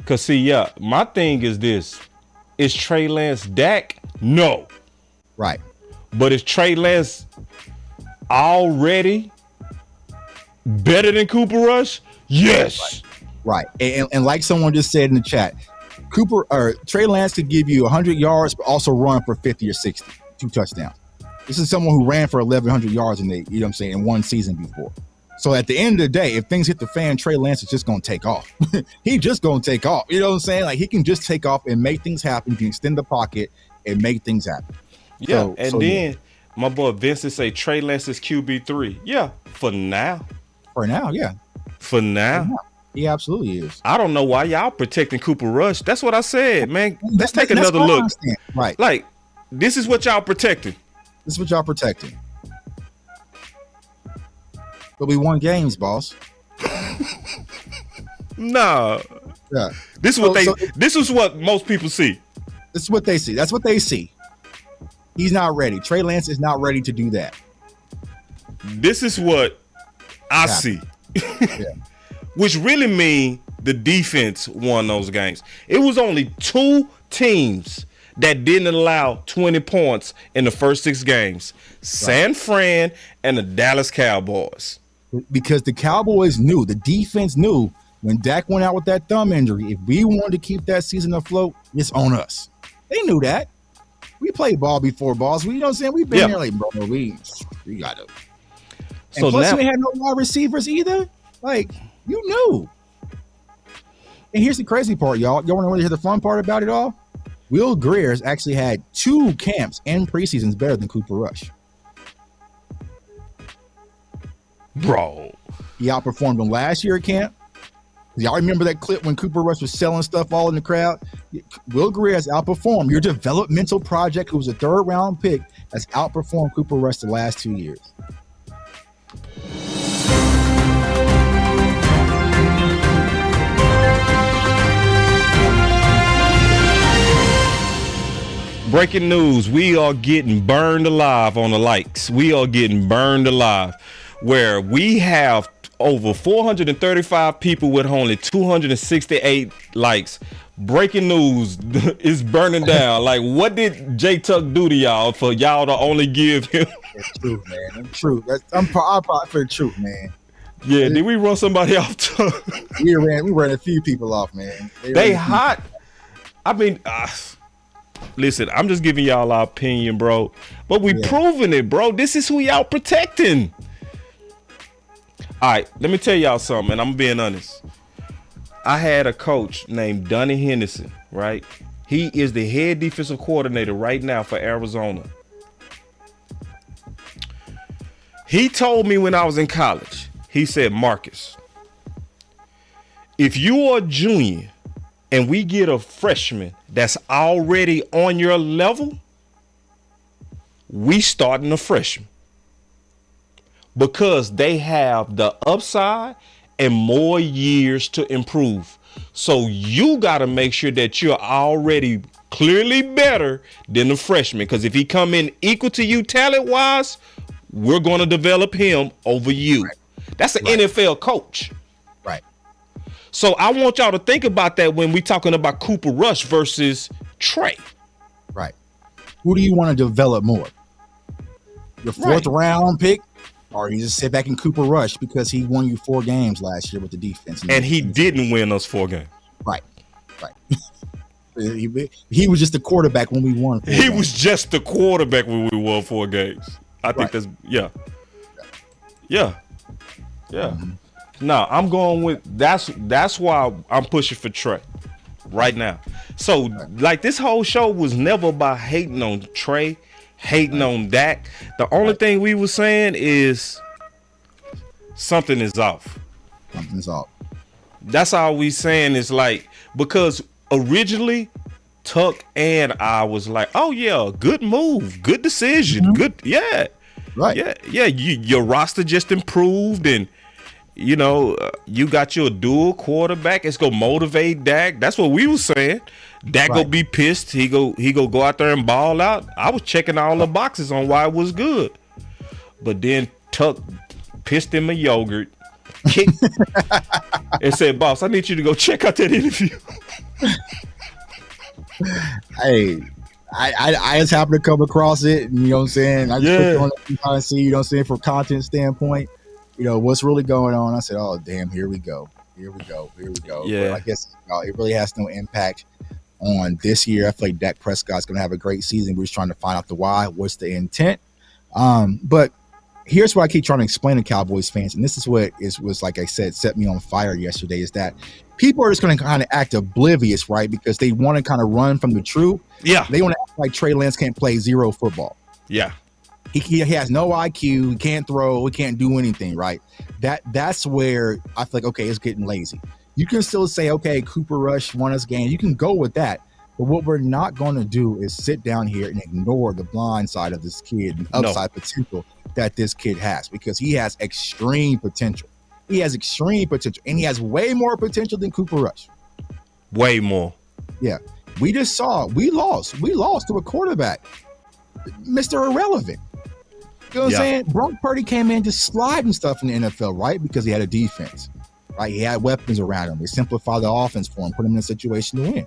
Cause see, my thing is this: is Trey Lance Dak? No. Right. But is Trey Lance already better than Cooper Rush? Yes. Right. And like someone just said in the chat, Trey Lance could give you 100 yards, but also run for 50 or 60, 2 touchdowns. This is someone who ran for 1,100 yards in one season before. So at the end of the day, if things hit the fan, Trey Lance is just going to take off. He's just going to take off. You know what I'm saying? Like, he can just take off and make things happen. He can extend the pocket and make things happen. Yeah, my boy Vincent say Trey Lance is QB3. Yeah, for now. For now. He absolutely is. I don't know why y'all protecting Cooper Rush. That's what I said, man. Let's take another look. Right. Like, this is what y'all protecting. But we won games, boss. Nah. Yeah. This is what most people see. This is what they see. That's what they see. He's not ready. Trey Lance is not ready to do that. This is what I see. Which really mean the defense won those games. It was only 2 teams that didn't allow 20 points in the first 6 games. San Fran and the Dallas Cowboys. Because the Cowboys knew, the defense knew, when Dak went out with that thumb injury, if we wanted to keep that season afloat, it's on us. They knew that. We played ball before, boss. We, you know what I'm saying? We've been there like, bro, we got to. And so plus, we had no wide receivers either. Like, you knew. And here's the crazy part, y'all. Y'all want to really hear the fun part about it all? Will Greer's actually had 2 camps and preseasons better than Cooper Rush. Bro. He outperformed him last year at camp. Y'all remember that clip when Cooper Rush was selling stuff all in the crowd? Will Greer has outperformed. Your developmental project, who was a 3rd-round pick, has outperformed Cooper Rush the last 2 years. Breaking news, we are getting burned alive on the likes. We are getting burned alive, where we have over 435 people with only 268 likes. Breaking news is burning down. Like, what did J Tuck do to y'all for y'all to only give him? That's true, man. That's true. I'm probably for the truth, man. Yeah, did we run somebody off? we ran a few people off, man. They hot. I mean, listen, I'm just giving y'all our opinion, bro. But we proving it, bro. This is who y'all protecting. All right, let me tell y'all something, and I'm being honest. I had a coach named Donnie Henderson, right? He is the head defensive coordinator right now for Arizona. He told me when I was in college, he said, Marcus, if you are a junior and we get a freshman that's already on your level, we starting a freshman. Because they have the upside and more years to improve. So you got to make sure that you're already clearly better than the freshman. Because if he come in equal to you talent-wise, we're going to develop him over you. Right. That's an NFL coach. Right. So I want y'all to think about that when we're talking about Cooper Rush versus Trey. Right. Who do you want to develop more? Your 4th-round pick? Or you just sit back in Cooper Rush because he won you 4 games last year with the defense. And he didn't win us 4 games. Right. He was just the quarterback when we won 4 games. He was just the quarterback when we won 4 games. I think that's, Yeah. Mm-hmm. No, I'm going with, that's why I'm pushing for Trey right now. So, like, this whole show was never about hating on Trey, hating on Dak. The only thing we were saying is something is off. Something's off. That's all we saying is, like, because originally Tuck and I was like, oh yeah, good move, good decision, good, your roster just improved, and you know, you got your dual quarterback. It's gonna motivate Dak. That's what we were saying. Dak gonna be pissed. He go out there and ball out. I was checking all the boxes on why it was good, but then Tuck pissed him a yogurt, kicked, and said, "Boss, I need you to go check out that interview." Hey, I just happened to come across it, and you know what I'm saying. I just clicked on it and see, you know what I'm saying, from content standpoint, you know what's really going on. I said, "Oh damn, here we go." Yeah, but I guess it really has no impact on this year. I feel like Dak Prescott's going to have a great season. We're just trying to find out the why. What's the intent? But here's what I keep trying to explain to Cowboys fans, and this is what was, like I said, set me on fire yesterday, is that people are just going to kind of act oblivious, right? Because they want to kind of run from the truth. Yeah. They want to act like Trey Lance can't play zero football. Yeah. He has no IQ. He can't throw. He can't do anything, right? That's where I feel like, okay, it's getting lazy. You can still say, okay, Cooper Rush won us game. You can go with that. But what we're not going to do is sit down here and ignore the blind side of this kid and upside potential that this kid has, because he has extreme potential. He has extreme potential, and he has way more potential than Cooper Rush. Way more. Yeah. We just saw, we lost to a quarterback, Mr. Irrelevant. You know what I'm saying? Brock Purdy came in just sliding stuff in the NFL, right? Because he had a defense, right? He had weapons around him. They simplified the offense for him, put him in a situation to win.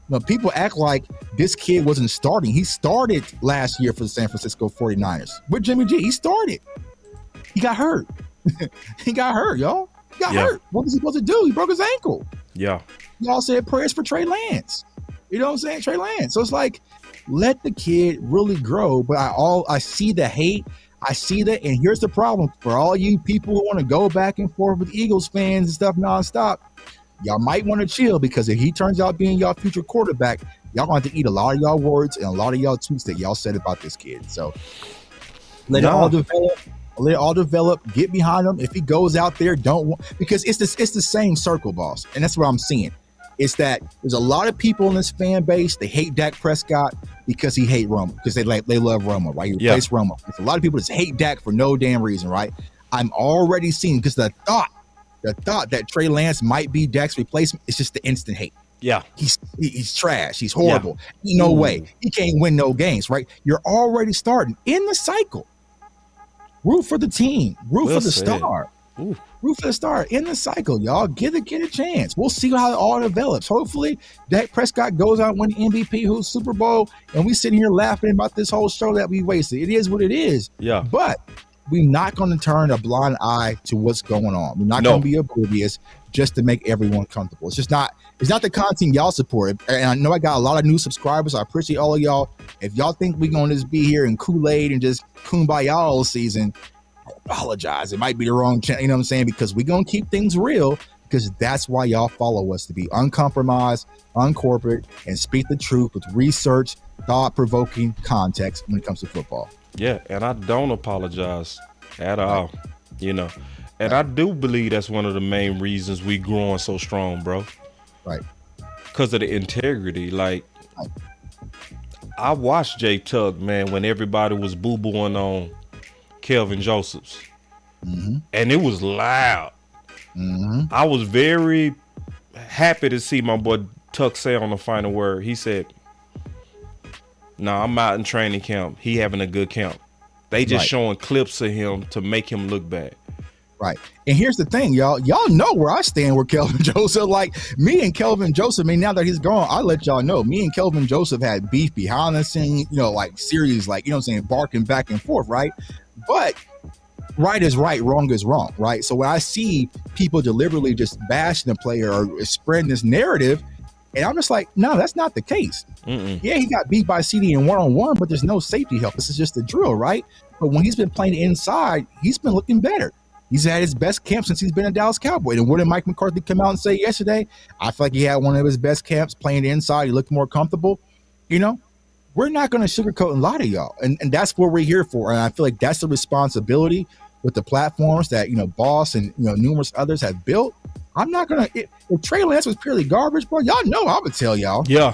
Now, people act like this kid wasn't starting. He started last year for the San Francisco 49ers with Jimmy G. He started. He got hurt. He got hurt, y'all. He got hurt. What was he supposed to do? He broke his ankle. Yeah. Y'all said prayers for Trey Lance. You know what I'm saying? Trey Lance. So it's like, let the kid really grow. But I see the hate. I see that. And here's the problem for all you people who want to go back and forth with Eagles fans and stuff nonstop. Y'all might want to chill, because if he turns out being y'all future quarterback, y'all going to have to eat a lot of y'all words and a lot of y'all tweets that y'all said about this kid. So let it all develop. Let it all develop. Get behind him. If he goes out there, because it's the same circle, boss, and that's what I'm seeing. It's that there's a lot of people in this fan base. They hate Dak Prescott because he hate Romo, because they love Romo, right? He replaced Romo. There's a lot of people that hate Dak for no damn reason, right? I'm already seeing, because the thought that Trey Lance might be Dak's replacement is just the instant hate. Yeah, he's trash. He's horrible. No way. He can't win no games, right? You're already starting in the cycle. Root for the team. Root for the star. Root for the star in the cycle, y'all. Get a chance. We'll see how it all develops. Hopefully, Dak Prescott goes out and win the MVP, who's Super Bowl, and we sitting here laughing about this whole show that we wasted. It is what it is. Yeah. But we're not going to turn a blind eye to what's going on. We're not going to be oblivious just to make everyone comfortable. It's not the content y'all support. And I know I got a lot of new subscribers. I appreciate all of y'all. If y'all think we're going to just be here in Kool-Aid and just kumbaya all season, I apologize. It might be the wrong channel, you know what I'm saying? Because we're going to keep things real, because that's why y'all follow us, to be uncompromised, uncorporate, and speak the truth with research, thought-provoking context when it comes to football. Yeah, and I don't apologize at all, And I do believe that's one of the main reasons we growing so strong, bro. Right. Because of the integrity. Like, I watched Jay Tuck, man, when everybody was boo-booing on Kelvin Josephs. Mm-hmm. And it was loud. Mm-hmm. I was very happy to see my boy Tuck say on the final word. He said, I'm out in training camp. He having a good camp. They just showing clips of him to make him look bad. Right. And here's the thing, y'all know where I stand with Kelvin Joseph. Like, me and Kelvin Joseph, now that he's gone, I'll let y'all know, me and Kelvin Joseph had beef behind the scene, like series, like, barking back and forth, right? But right is right, wrong is wrong, right? So when I see people deliberately just bashing the player or spreading this narrative, and I'm just like, no, that's not the case. Mm-mm. Yeah, he got beat by CD in one-on-one, but there's no safety help. This is just a drill, right? But when he's been playing inside, he's been looking better. He's had his best camp since he's been a Dallas Cowboy. And what did Mike McCarthy come out and say yesterday? I feel like he had one of his best camps playing inside. He looked more comfortable. We're not going to sugarcoat and lie to y'all. And that's what we're here for. And I feel like that's the responsibility with the platforms that, Boss and, numerous others have built. I'm not going to, if Trey Lance was purely garbage, bro, y'all know I would tell y'all. Yeah.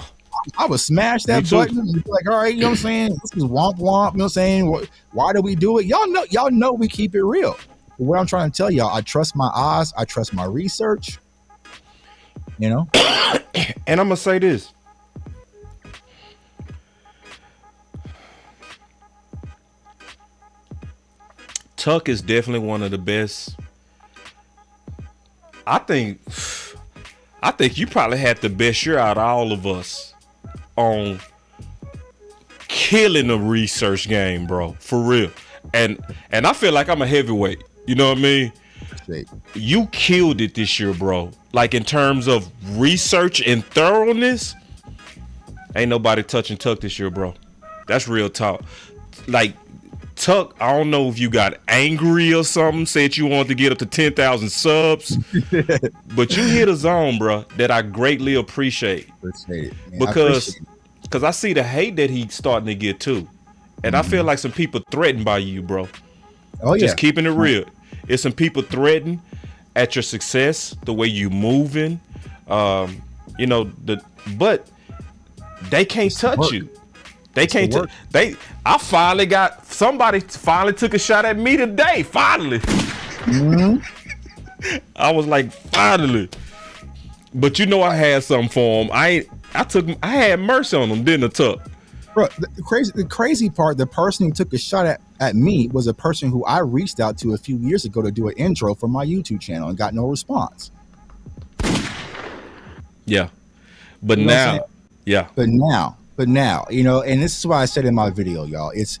I would smash that button and be like, all right, you know what I'm saying? This is womp womp, you know what I'm saying? Why do we do it? Y'all know we keep it real. But what I'm trying to tell y'all, I trust my eyes, I trust my research, And I'm going to say this. Tuck is definitely one of the best. I think you probably had the best year out of all of us on killing the research game, bro. For real. And I feel like I'm a heavyweight. You know what I mean? You killed it this year, bro. Like, in terms of research and thoroughness, ain't nobody touching Tuck this year, bro. That's real talk. Like, Tuck, I don't know if you got angry or something, said you wanted to get up to 10,000 subs, but you hit a zone, bro, that I greatly appreciate. Appreciate it, man. Because I see the hate that he's starting to get too. And I feel like some people threatened by you, bro. Oh, yeah. Just keeping it real. It's some people threatened at your success, the way you moving, but they can't touch you. They can't. Somebody finally took a shot at me today. Finally. Mm-hmm. I was like, finally. But I had something for him. I had mercy on him, didn't I, Tuck? Bro, the crazy part, the person who took a shot at me was a person who I reached out to a few years ago to do an intro for my YouTube channel and got no response. Yeah. But now, and this is why I said in my video, y'all, it's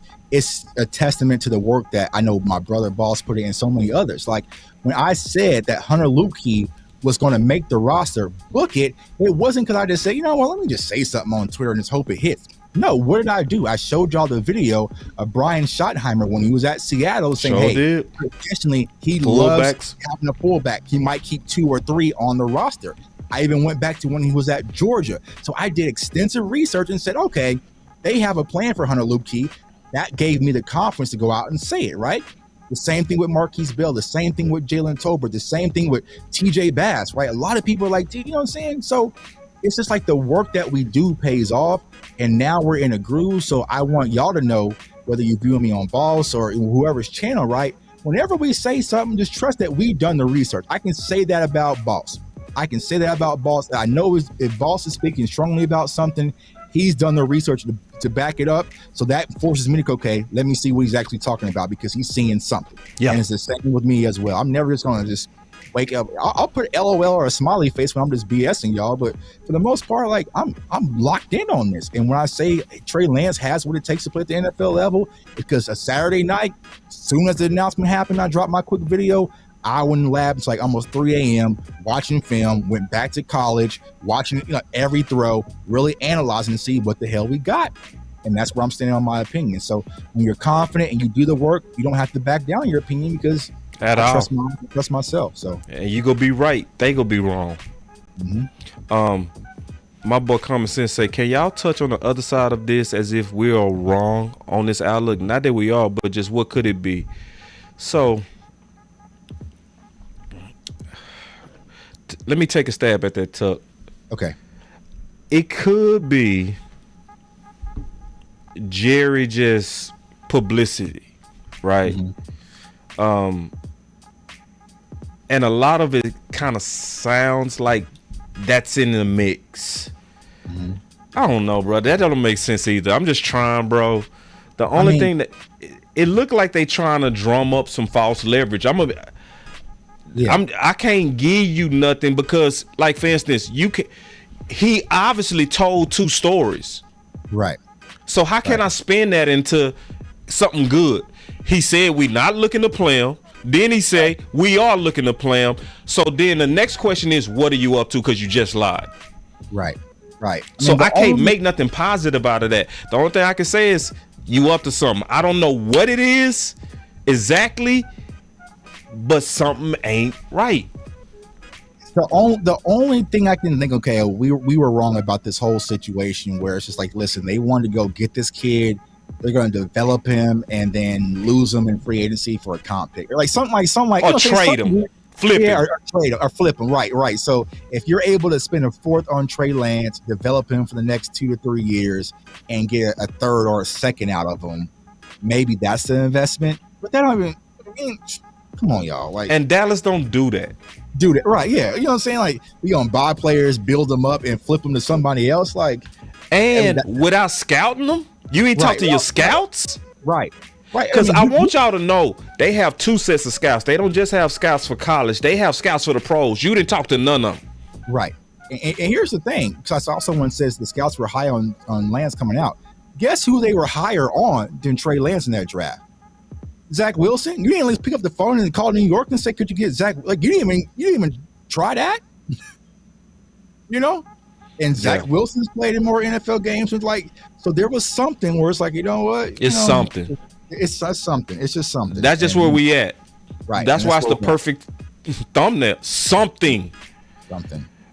a testament to the work that I know my brother Boss put in and so many others. Like, when I said that Hunter Luepke was going to make the roster, book it wasn't because I just said, let me just say something on Twitter and just hope it hits. No, what did I do? I showed y'all the video of Brian Schottenheimer when he was at Seattle saying, traditionally, he loves having a fullback. He might keep 2 or 3 on the roster. I even went back to when he was at Georgia. So I did extensive research and said, okay, they have a plan for Hunter Luepke. That gave me the confidence to go out and say it, right? The same thing with Marquise Bell. The same thing with Jalen Tolbert. The same thing with TJ Bass, right? A lot of people are like, you know what I'm saying? So it's just like the work that we do pays off. And now we're in a groove. So I want y'all to know, whether you view me on Boss or whoever's channel, right? Whenever we say something, just trust that we've done the research. I can say that about Boss. I can say that about Boss. I know if Boss is speaking strongly about something, he's done the research to back it up. So that forces me to go, okay, let me see what he's actually talking about, because he's seeing something. Yeah. And it's the same with me as well. I'm never just going to just wake up. I'll put LOL or a smiley face when I'm just BSing y'all. But for the most part, like I'm locked in on this. And when I say Trey Lance has what it takes to play at the NFL level, because a Saturday night, as soon as the announcement happened, I dropped my quick video. I went in the lab. It's like almost 3 a.m. watching film, went back to college, watching every throw, really analyzing to see what the hell we got. And that's where I'm standing on my opinion. So when you're confident and you do the work, you don't have to back down your opinion, because I trust myself. So and you gonna be right, they gonna be wrong. My boy Common Sense say, can y'all touch on the other side of this, as if we are wrong on this outlook? Not that we are, but just what could it be? So let me take a stab at that, Tuck. Okay. It could be Jerry just publicity, right? And a lot of it kind of sounds like that's in the mix. I don't know, bro. That don't make sense either. I'm just trying, bro. The only thing that it looked like they trying to drum up some false leverage. I can't give you nothing, because, like, for instance, he obviously told 2 stories. Right. So how can I spin that into something good? He said we not looking to play him. Then he say we are looking to play him. So then the next question is, what are you up to? Because you just lied. Right. So I can't make nothing positive out of that. The only thing I can say is you up to something. I don't know what it is exactly, but something ain't right. The only thing I can think, okay, we were wrong about this whole situation, where it's just like, listen, they wanted to go get this kid, they're going to develop him, and then lose him in free agency for a comp pick, or like something like or trade him, flip him, or trade him, or flip him. Right. So if you're able to spend a 4th on Trey Lance, develop him for the next 2 to 3 years, and get a 3rd or a 2nd out of him, maybe that's the investment. But that don't even. Come on, y'all. Like, and Dallas don't do that. Right? Yeah, you know what I'm saying. Like, we gonna buy players, build them up, and flip them to somebody else. Like, and without scouting them, you ain't talk to your scouts. Right. Because I want y'all to know they have 2 sets of scouts. They don't just have scouts for college. They have scouts for the pros. You didn't talk to none of them. Right. And here's the thing, because I saw someone says the scouts were high on Lance coming out. Guess who they were higher on than Trey Lance in that draft? Zach Wilson. You didn't at least pick up the phone and call New York and say, could you get Zach? Like, you didn't even try that. And Zach Wilson's played in more NFL games with, like, so there was something where it's like, you know what? It's something. It's something. It's just something. That's just where we at. Right. That's why it's the perfect thumbnail. Something.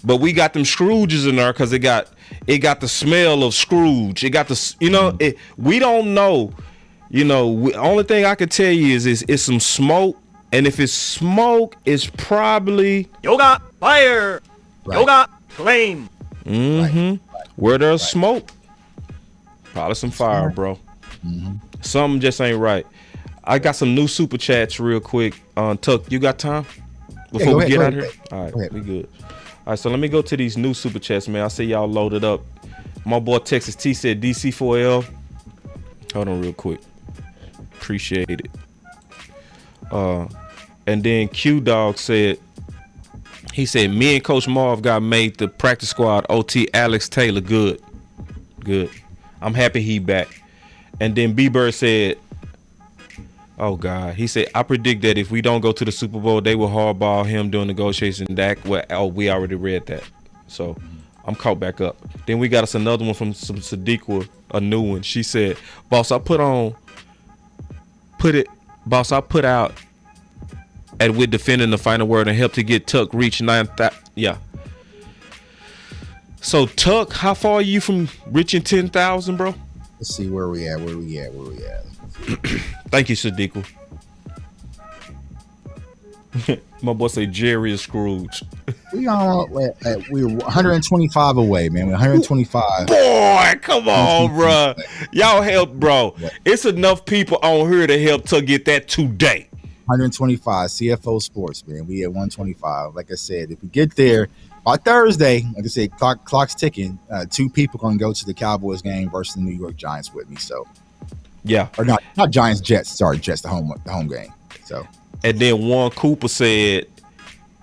But we got them Scrooges in there because it got the smell of Scrooge. It got the, we don't know. Only thing I can tell you is it's some smoke, and if it's smoke, it's probably yoga fire, yoga flame. Where there's smoke, probably some fire, bro. Something just ain't right. I got some new super chats real quick. Tuck, you got time before we get out here? All right, we good. All right, so let me go to these new super chats, man. I see y'all loaded up. My boy Texas T said DC4L. Hold on real quick. Appreciate it. And then Q Dog said, he said, me and Coach Marv got made the practice squad OT. Alex Taylor, good. I'm happy he back. And then B Bird said, oh God, he said, I predict that if we don't go to the Super Bowl, they will hardball him during negotiation. Dak, we already read that. So I'm caught back up. Then we got us another one from some Sadiqa, a new one. She said, Boss, I put out and we're defending the final word and help to get Tuck reach 9,000. Yeah. So Tuck, how far are you from reaching 10,000, bro? Let's see where we at. Thank you, Sadiqa. My boy say Jerry is Scrooge. We we're 125 away, man. We're 125. Boy, come on, bro. Y'all help, bro. It's enough people on here to help to get that today. 125 CFO Sports, man. We at 125. Like I said, if we get there by Thursday, like I said, clock's ticking. 2 people gonna go to the Cowboys game versus the New York Giants with me. So, yeah, or not Giants, Jets. Sorry, Jets, the home game. So, and then Warren Cooper said,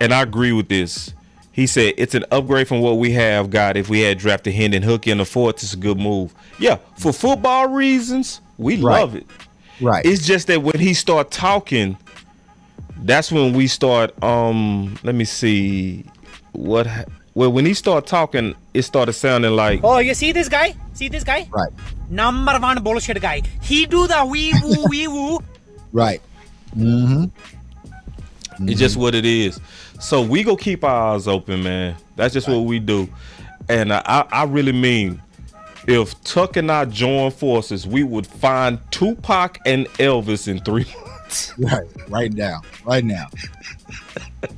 and I agree with this. He said it's an upgrade from what we have got. If we had drafted Hendon Hooker in the 4th, it's a good move. Yeah, for football reasons, we love it. Right. It's just that when he start talking, that's when we start. Let me see what. Well, when he started talking, it started sounding like. Oh, you see this guy? See this guy? Right. Number 1 bullshit guy. He do the wee woo. Right. Mm-hmm. It's just what it is. So we go keep our eyes open, man. That's just what we do. And I really mean, if Tuck and I join forces, we would find Tupac and Elvis in 3 months. Right now.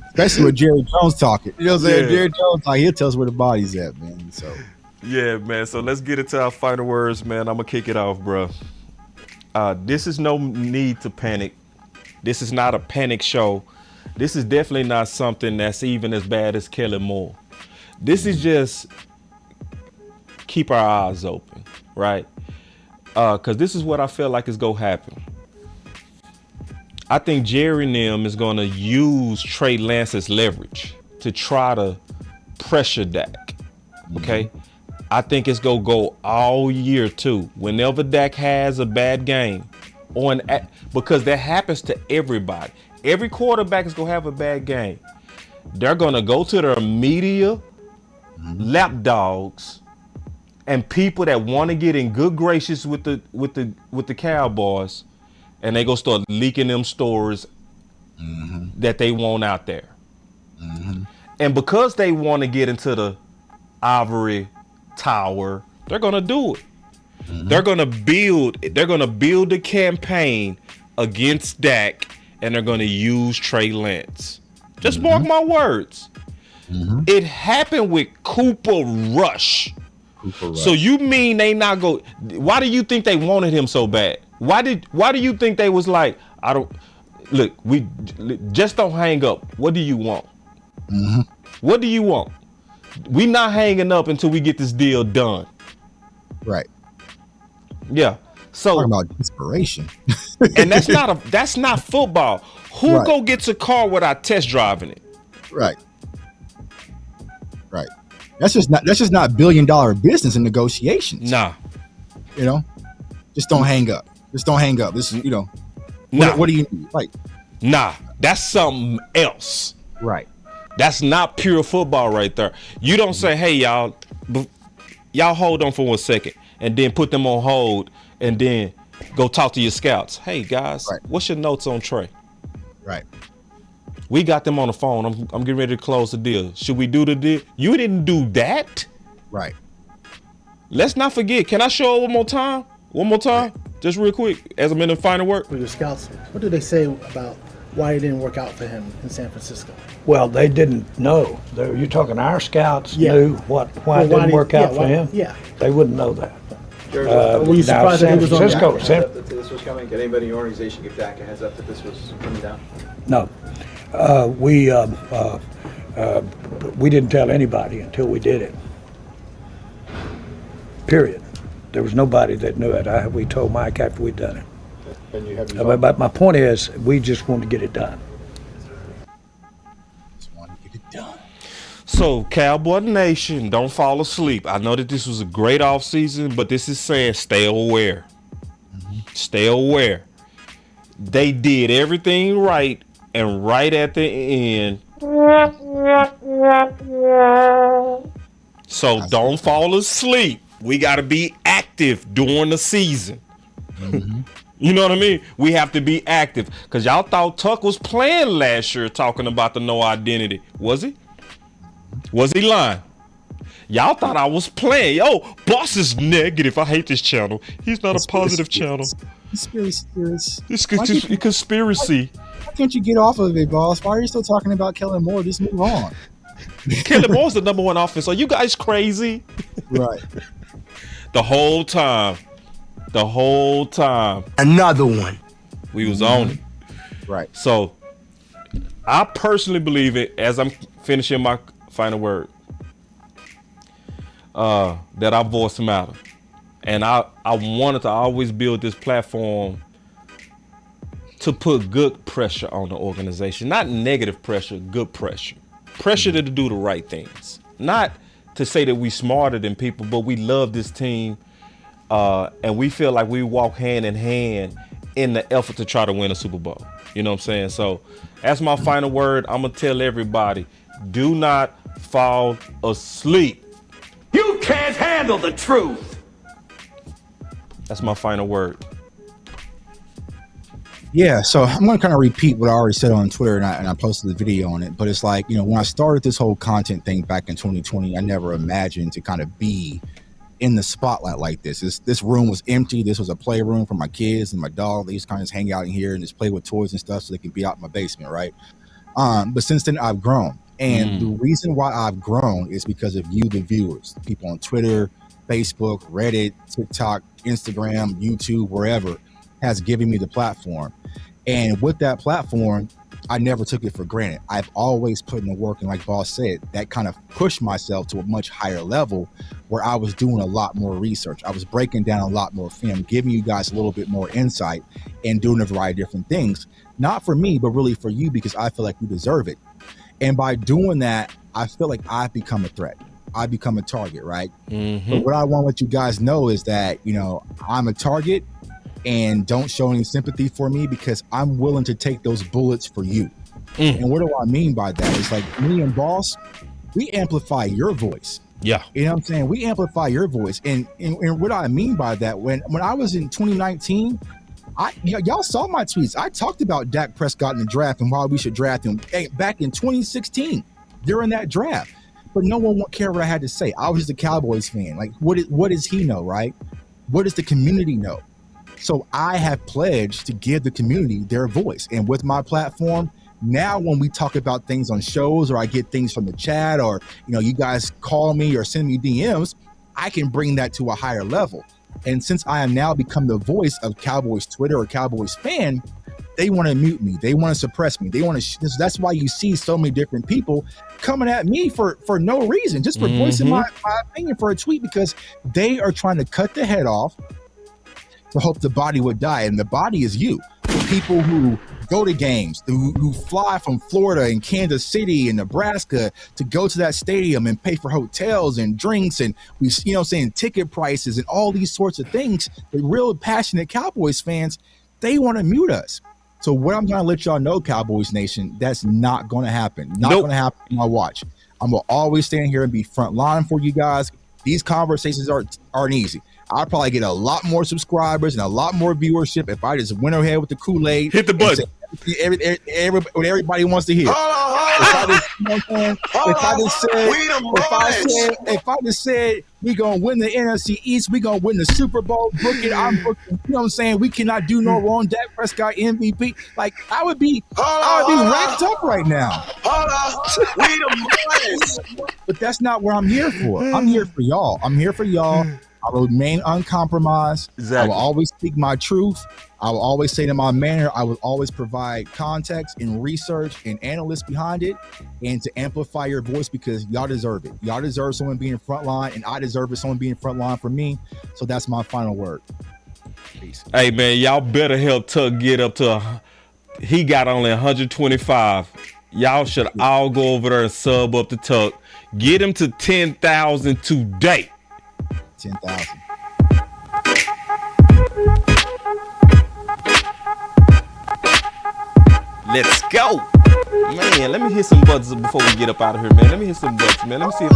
Especially with Jerry Jones talking. You know what I'm saying? Yeah. Jerry Jones, he'll tell us where the body's at, man. So yeah, man. So let's get into our final words, man. I'm gonna kick it off, bro. This is no need to panic. This is not a panic show. This is definitely not something that's even as bad as Kellen Moore. This is just keep our eyes open, right? Because this is what I feel like is gonna happen. I think Jerry and them is gonna use Trey Lance as leverage to try to pressure Dak. Okay, I think it's gonna go all year too. Whenever Dak has a bad game, because that happens to everybody. Every quarterback is gonna have a bad game. They're gonna go to their media, lapdogs, and people that want to get in good graces with the Cowboys, and they gonna start leaking them stories that they want out there. And because they want to get into the ivory tower, they're gonna do it. They're gonna build a campaign against Dak, and they're gonna use Trey Lance. Just mark my words. It happened with Cooper Rush. So you mean they not go? Why do you think they wanted him so bad? Why do you think they was like, I don't look? We just don't hang up. What do you want? What do you want? We not hanging up until we get this deal done. Right. Yeah. So talking about inspiration. And that's not football. Who go gets a car without test driving it? Right. That's just not $1 billion business in negotiations. Nah. You know, just don't hang up. This is, what do you need? Like, nah, that's something else. Right. That's not pure football right there. You don't say, hey, y'all hold on for 1 second, and then put them on hold, and then go talk to your scouts. Hey, guys, what's your notes on Trey? Right. We got them on the phone. I'm getting ready to close the deal. Should we do the deal? You didn't do that. Right. Let's not forget. Can I show it one more time? Right. Just real quick, as I'm in the final work. For your scouts, what do they say about why it didn't work out for him in San Francisco? Well, they didn't know. You're talking our scouts knew why it didn't work out for him. Yeah. They wouldn't know that. Were you surprised that he was on that this was coming? Did anybody in your organization give Dak a heads up that this was coming down? No. We didn't tell anybody until we did it. Period. There was nobody that knew it. We told Mike after we'd done it. But my point is, we just wanted to get it done. So, Cowboy Nation, don't fall asleep. I know that this was a great offseason, but this is saying stay aware. Stay aware. They did everything right, and right at the end. So don't fall asleep. We got to be active during the season. You know what I mean? We have to be active. Because y'all thought Tuck was playing last year talking about the no identity. Was he? Was he lying? Y'all thought I was playing. Yo, Boss is negative. I hate this channel. He's not a positive channel. Conspiracy. Why can't you get off of it, boss? Why are you still talking about Kellen Moore? Just move on. Kellen Moore's the number 1 offense. Are you guys crazy? Right. The whole time. Another one. We was on it. Right. So I personally believe it, as I'm finishing my final word, that our voice matter. And I wanted to always build this platform to put good pressure on the organization. Not negative pressure, good pressure. Pressure to do the right things. Not to say that we smarter than people, but we love this team. And we feel like we walk hand in hand in the effort to try to win a Super Bowl. You know what I'm saying? So that's my final word. I'm going to tell everybody, do not fall asleep. You can't handle the truth. That's my final word. Yeah, so I'm going to kind of repeat what I already said on Twitter, and I posted the video on it. But it's like, when I started this whole content thing back in 2020, I never imagined to kind of be in the spotlight like this. This room was empty. This was a playroom for my kids and my dog. They just kind of just hang out in here and just play with toys and stuff so they can be out in my basement, right? But since then, I've grown. And the reason why I've grown is because of you, the viewers, people on Twitter, Facebook, Reddit, TikTok, Instagram, YouTube, wherever, has given me the platform. And with that platform, I never took it for granted. I've always put in the work, and like Boss said, that kind of pushed myself to a much higher level where I was doing a lot more research. I was breaking down a lot more film, giving you guys a little bit more insight and doing a variety of different things. Not for me, but really for you, because I feel like you deserve it. And by doing that, I feel like I've become a threat. I become a target, right? But what I want to let you guys know is that, I'm a target, and don't show any sympathy for me because I'm willing to take those bullets for you. And what do I mean by that? It's like me and Boss, we amplify your voice. Yeah. You know what I'm saying? We amplify your voice. And what I mean by that, when I was in 2019, y'all saw my tweets. I talked about Dak Prescott in the draft and why we should draft him back in 2016 during that draft. But no one won't care what I had to say. I was just a Cowboys fan. Like, what does he know, right? What does the community know? So I have pledged to give the community their voice. And with my platform, now when we talk about things on shows or I get things from the chat or, you guys call me or send me DMs, I can bring that to a higher level. And since I am now become the voice of Cowboys Twitter or Cowboys fan, they want to mute me. They want to suppress me. They want to. That's why you see so many different people coming at me for no reason, just for voicing my opinion for a tweet, because they are trying to cut the head off to hope the body would die. And the body is you. The people who go to games, who fly from Florida and Kansas City and Nebraska to go to that stadium and pay for hotels and drinks and ticket prices and all these sorts of things. The real passionate Cowboys fans, they want to mute us. So what I'm going to let y'all know, Cowboys Nation, that's not going to happen. Not going to happen on my watch. I'm going to always stand here and be front line for you guys. These conversations aren't easy. I'll probably get a lot more subscribers and a lot more viewership if I just went ahead with the Kool-Aid. Hit the button. What everybody wants to hear. If I just said we gonna win the NFC East, we gonna win the Super Bowl, book it. I'm booking. You know what I'm saying? We cannot do no wrong. Dak Prescott MVP. Like I would be racked up right now. But that's not what I'm here for. I'm here for y'all. I will remain uncompromised. Exactly. I will always speak my truth. I will always say to my manner, I will always provide context and research and analysts behind it and to amplify your voice because y'all deserve it. Y'all deserve someone being front line, and I deserve someone being front line for me. So that's my final word. Peace. Hey, man, y'all better help Tug get up to he got only 125. Y'all should all go over there and sub up to Tug. Get him to 10,000 today. 10,000. Let's go. Man, let me hit some buttons before we get up out of here, man. Let me hit some buttons, man. Let me see if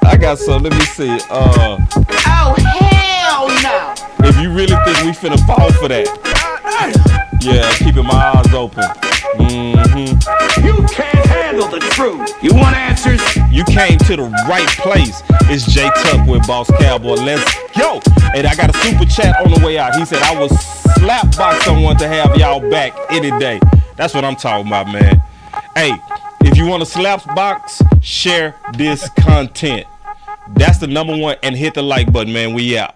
I got some. Let me see. Oh, hell no. If you really think we finna fall for that. Yeah, keeping my eyes open. You can't handle the truth. truth. You want answers? You came to the right place. It's J Tuck with Boss Cowboy. Let's go. And I got a super chat on the way out. He said, I would slap by someone to have y'all back any day. That's what I'm talking about, man. Hey, if you want to slap box, share this content. That's the number one. And hit the like button, man. We out.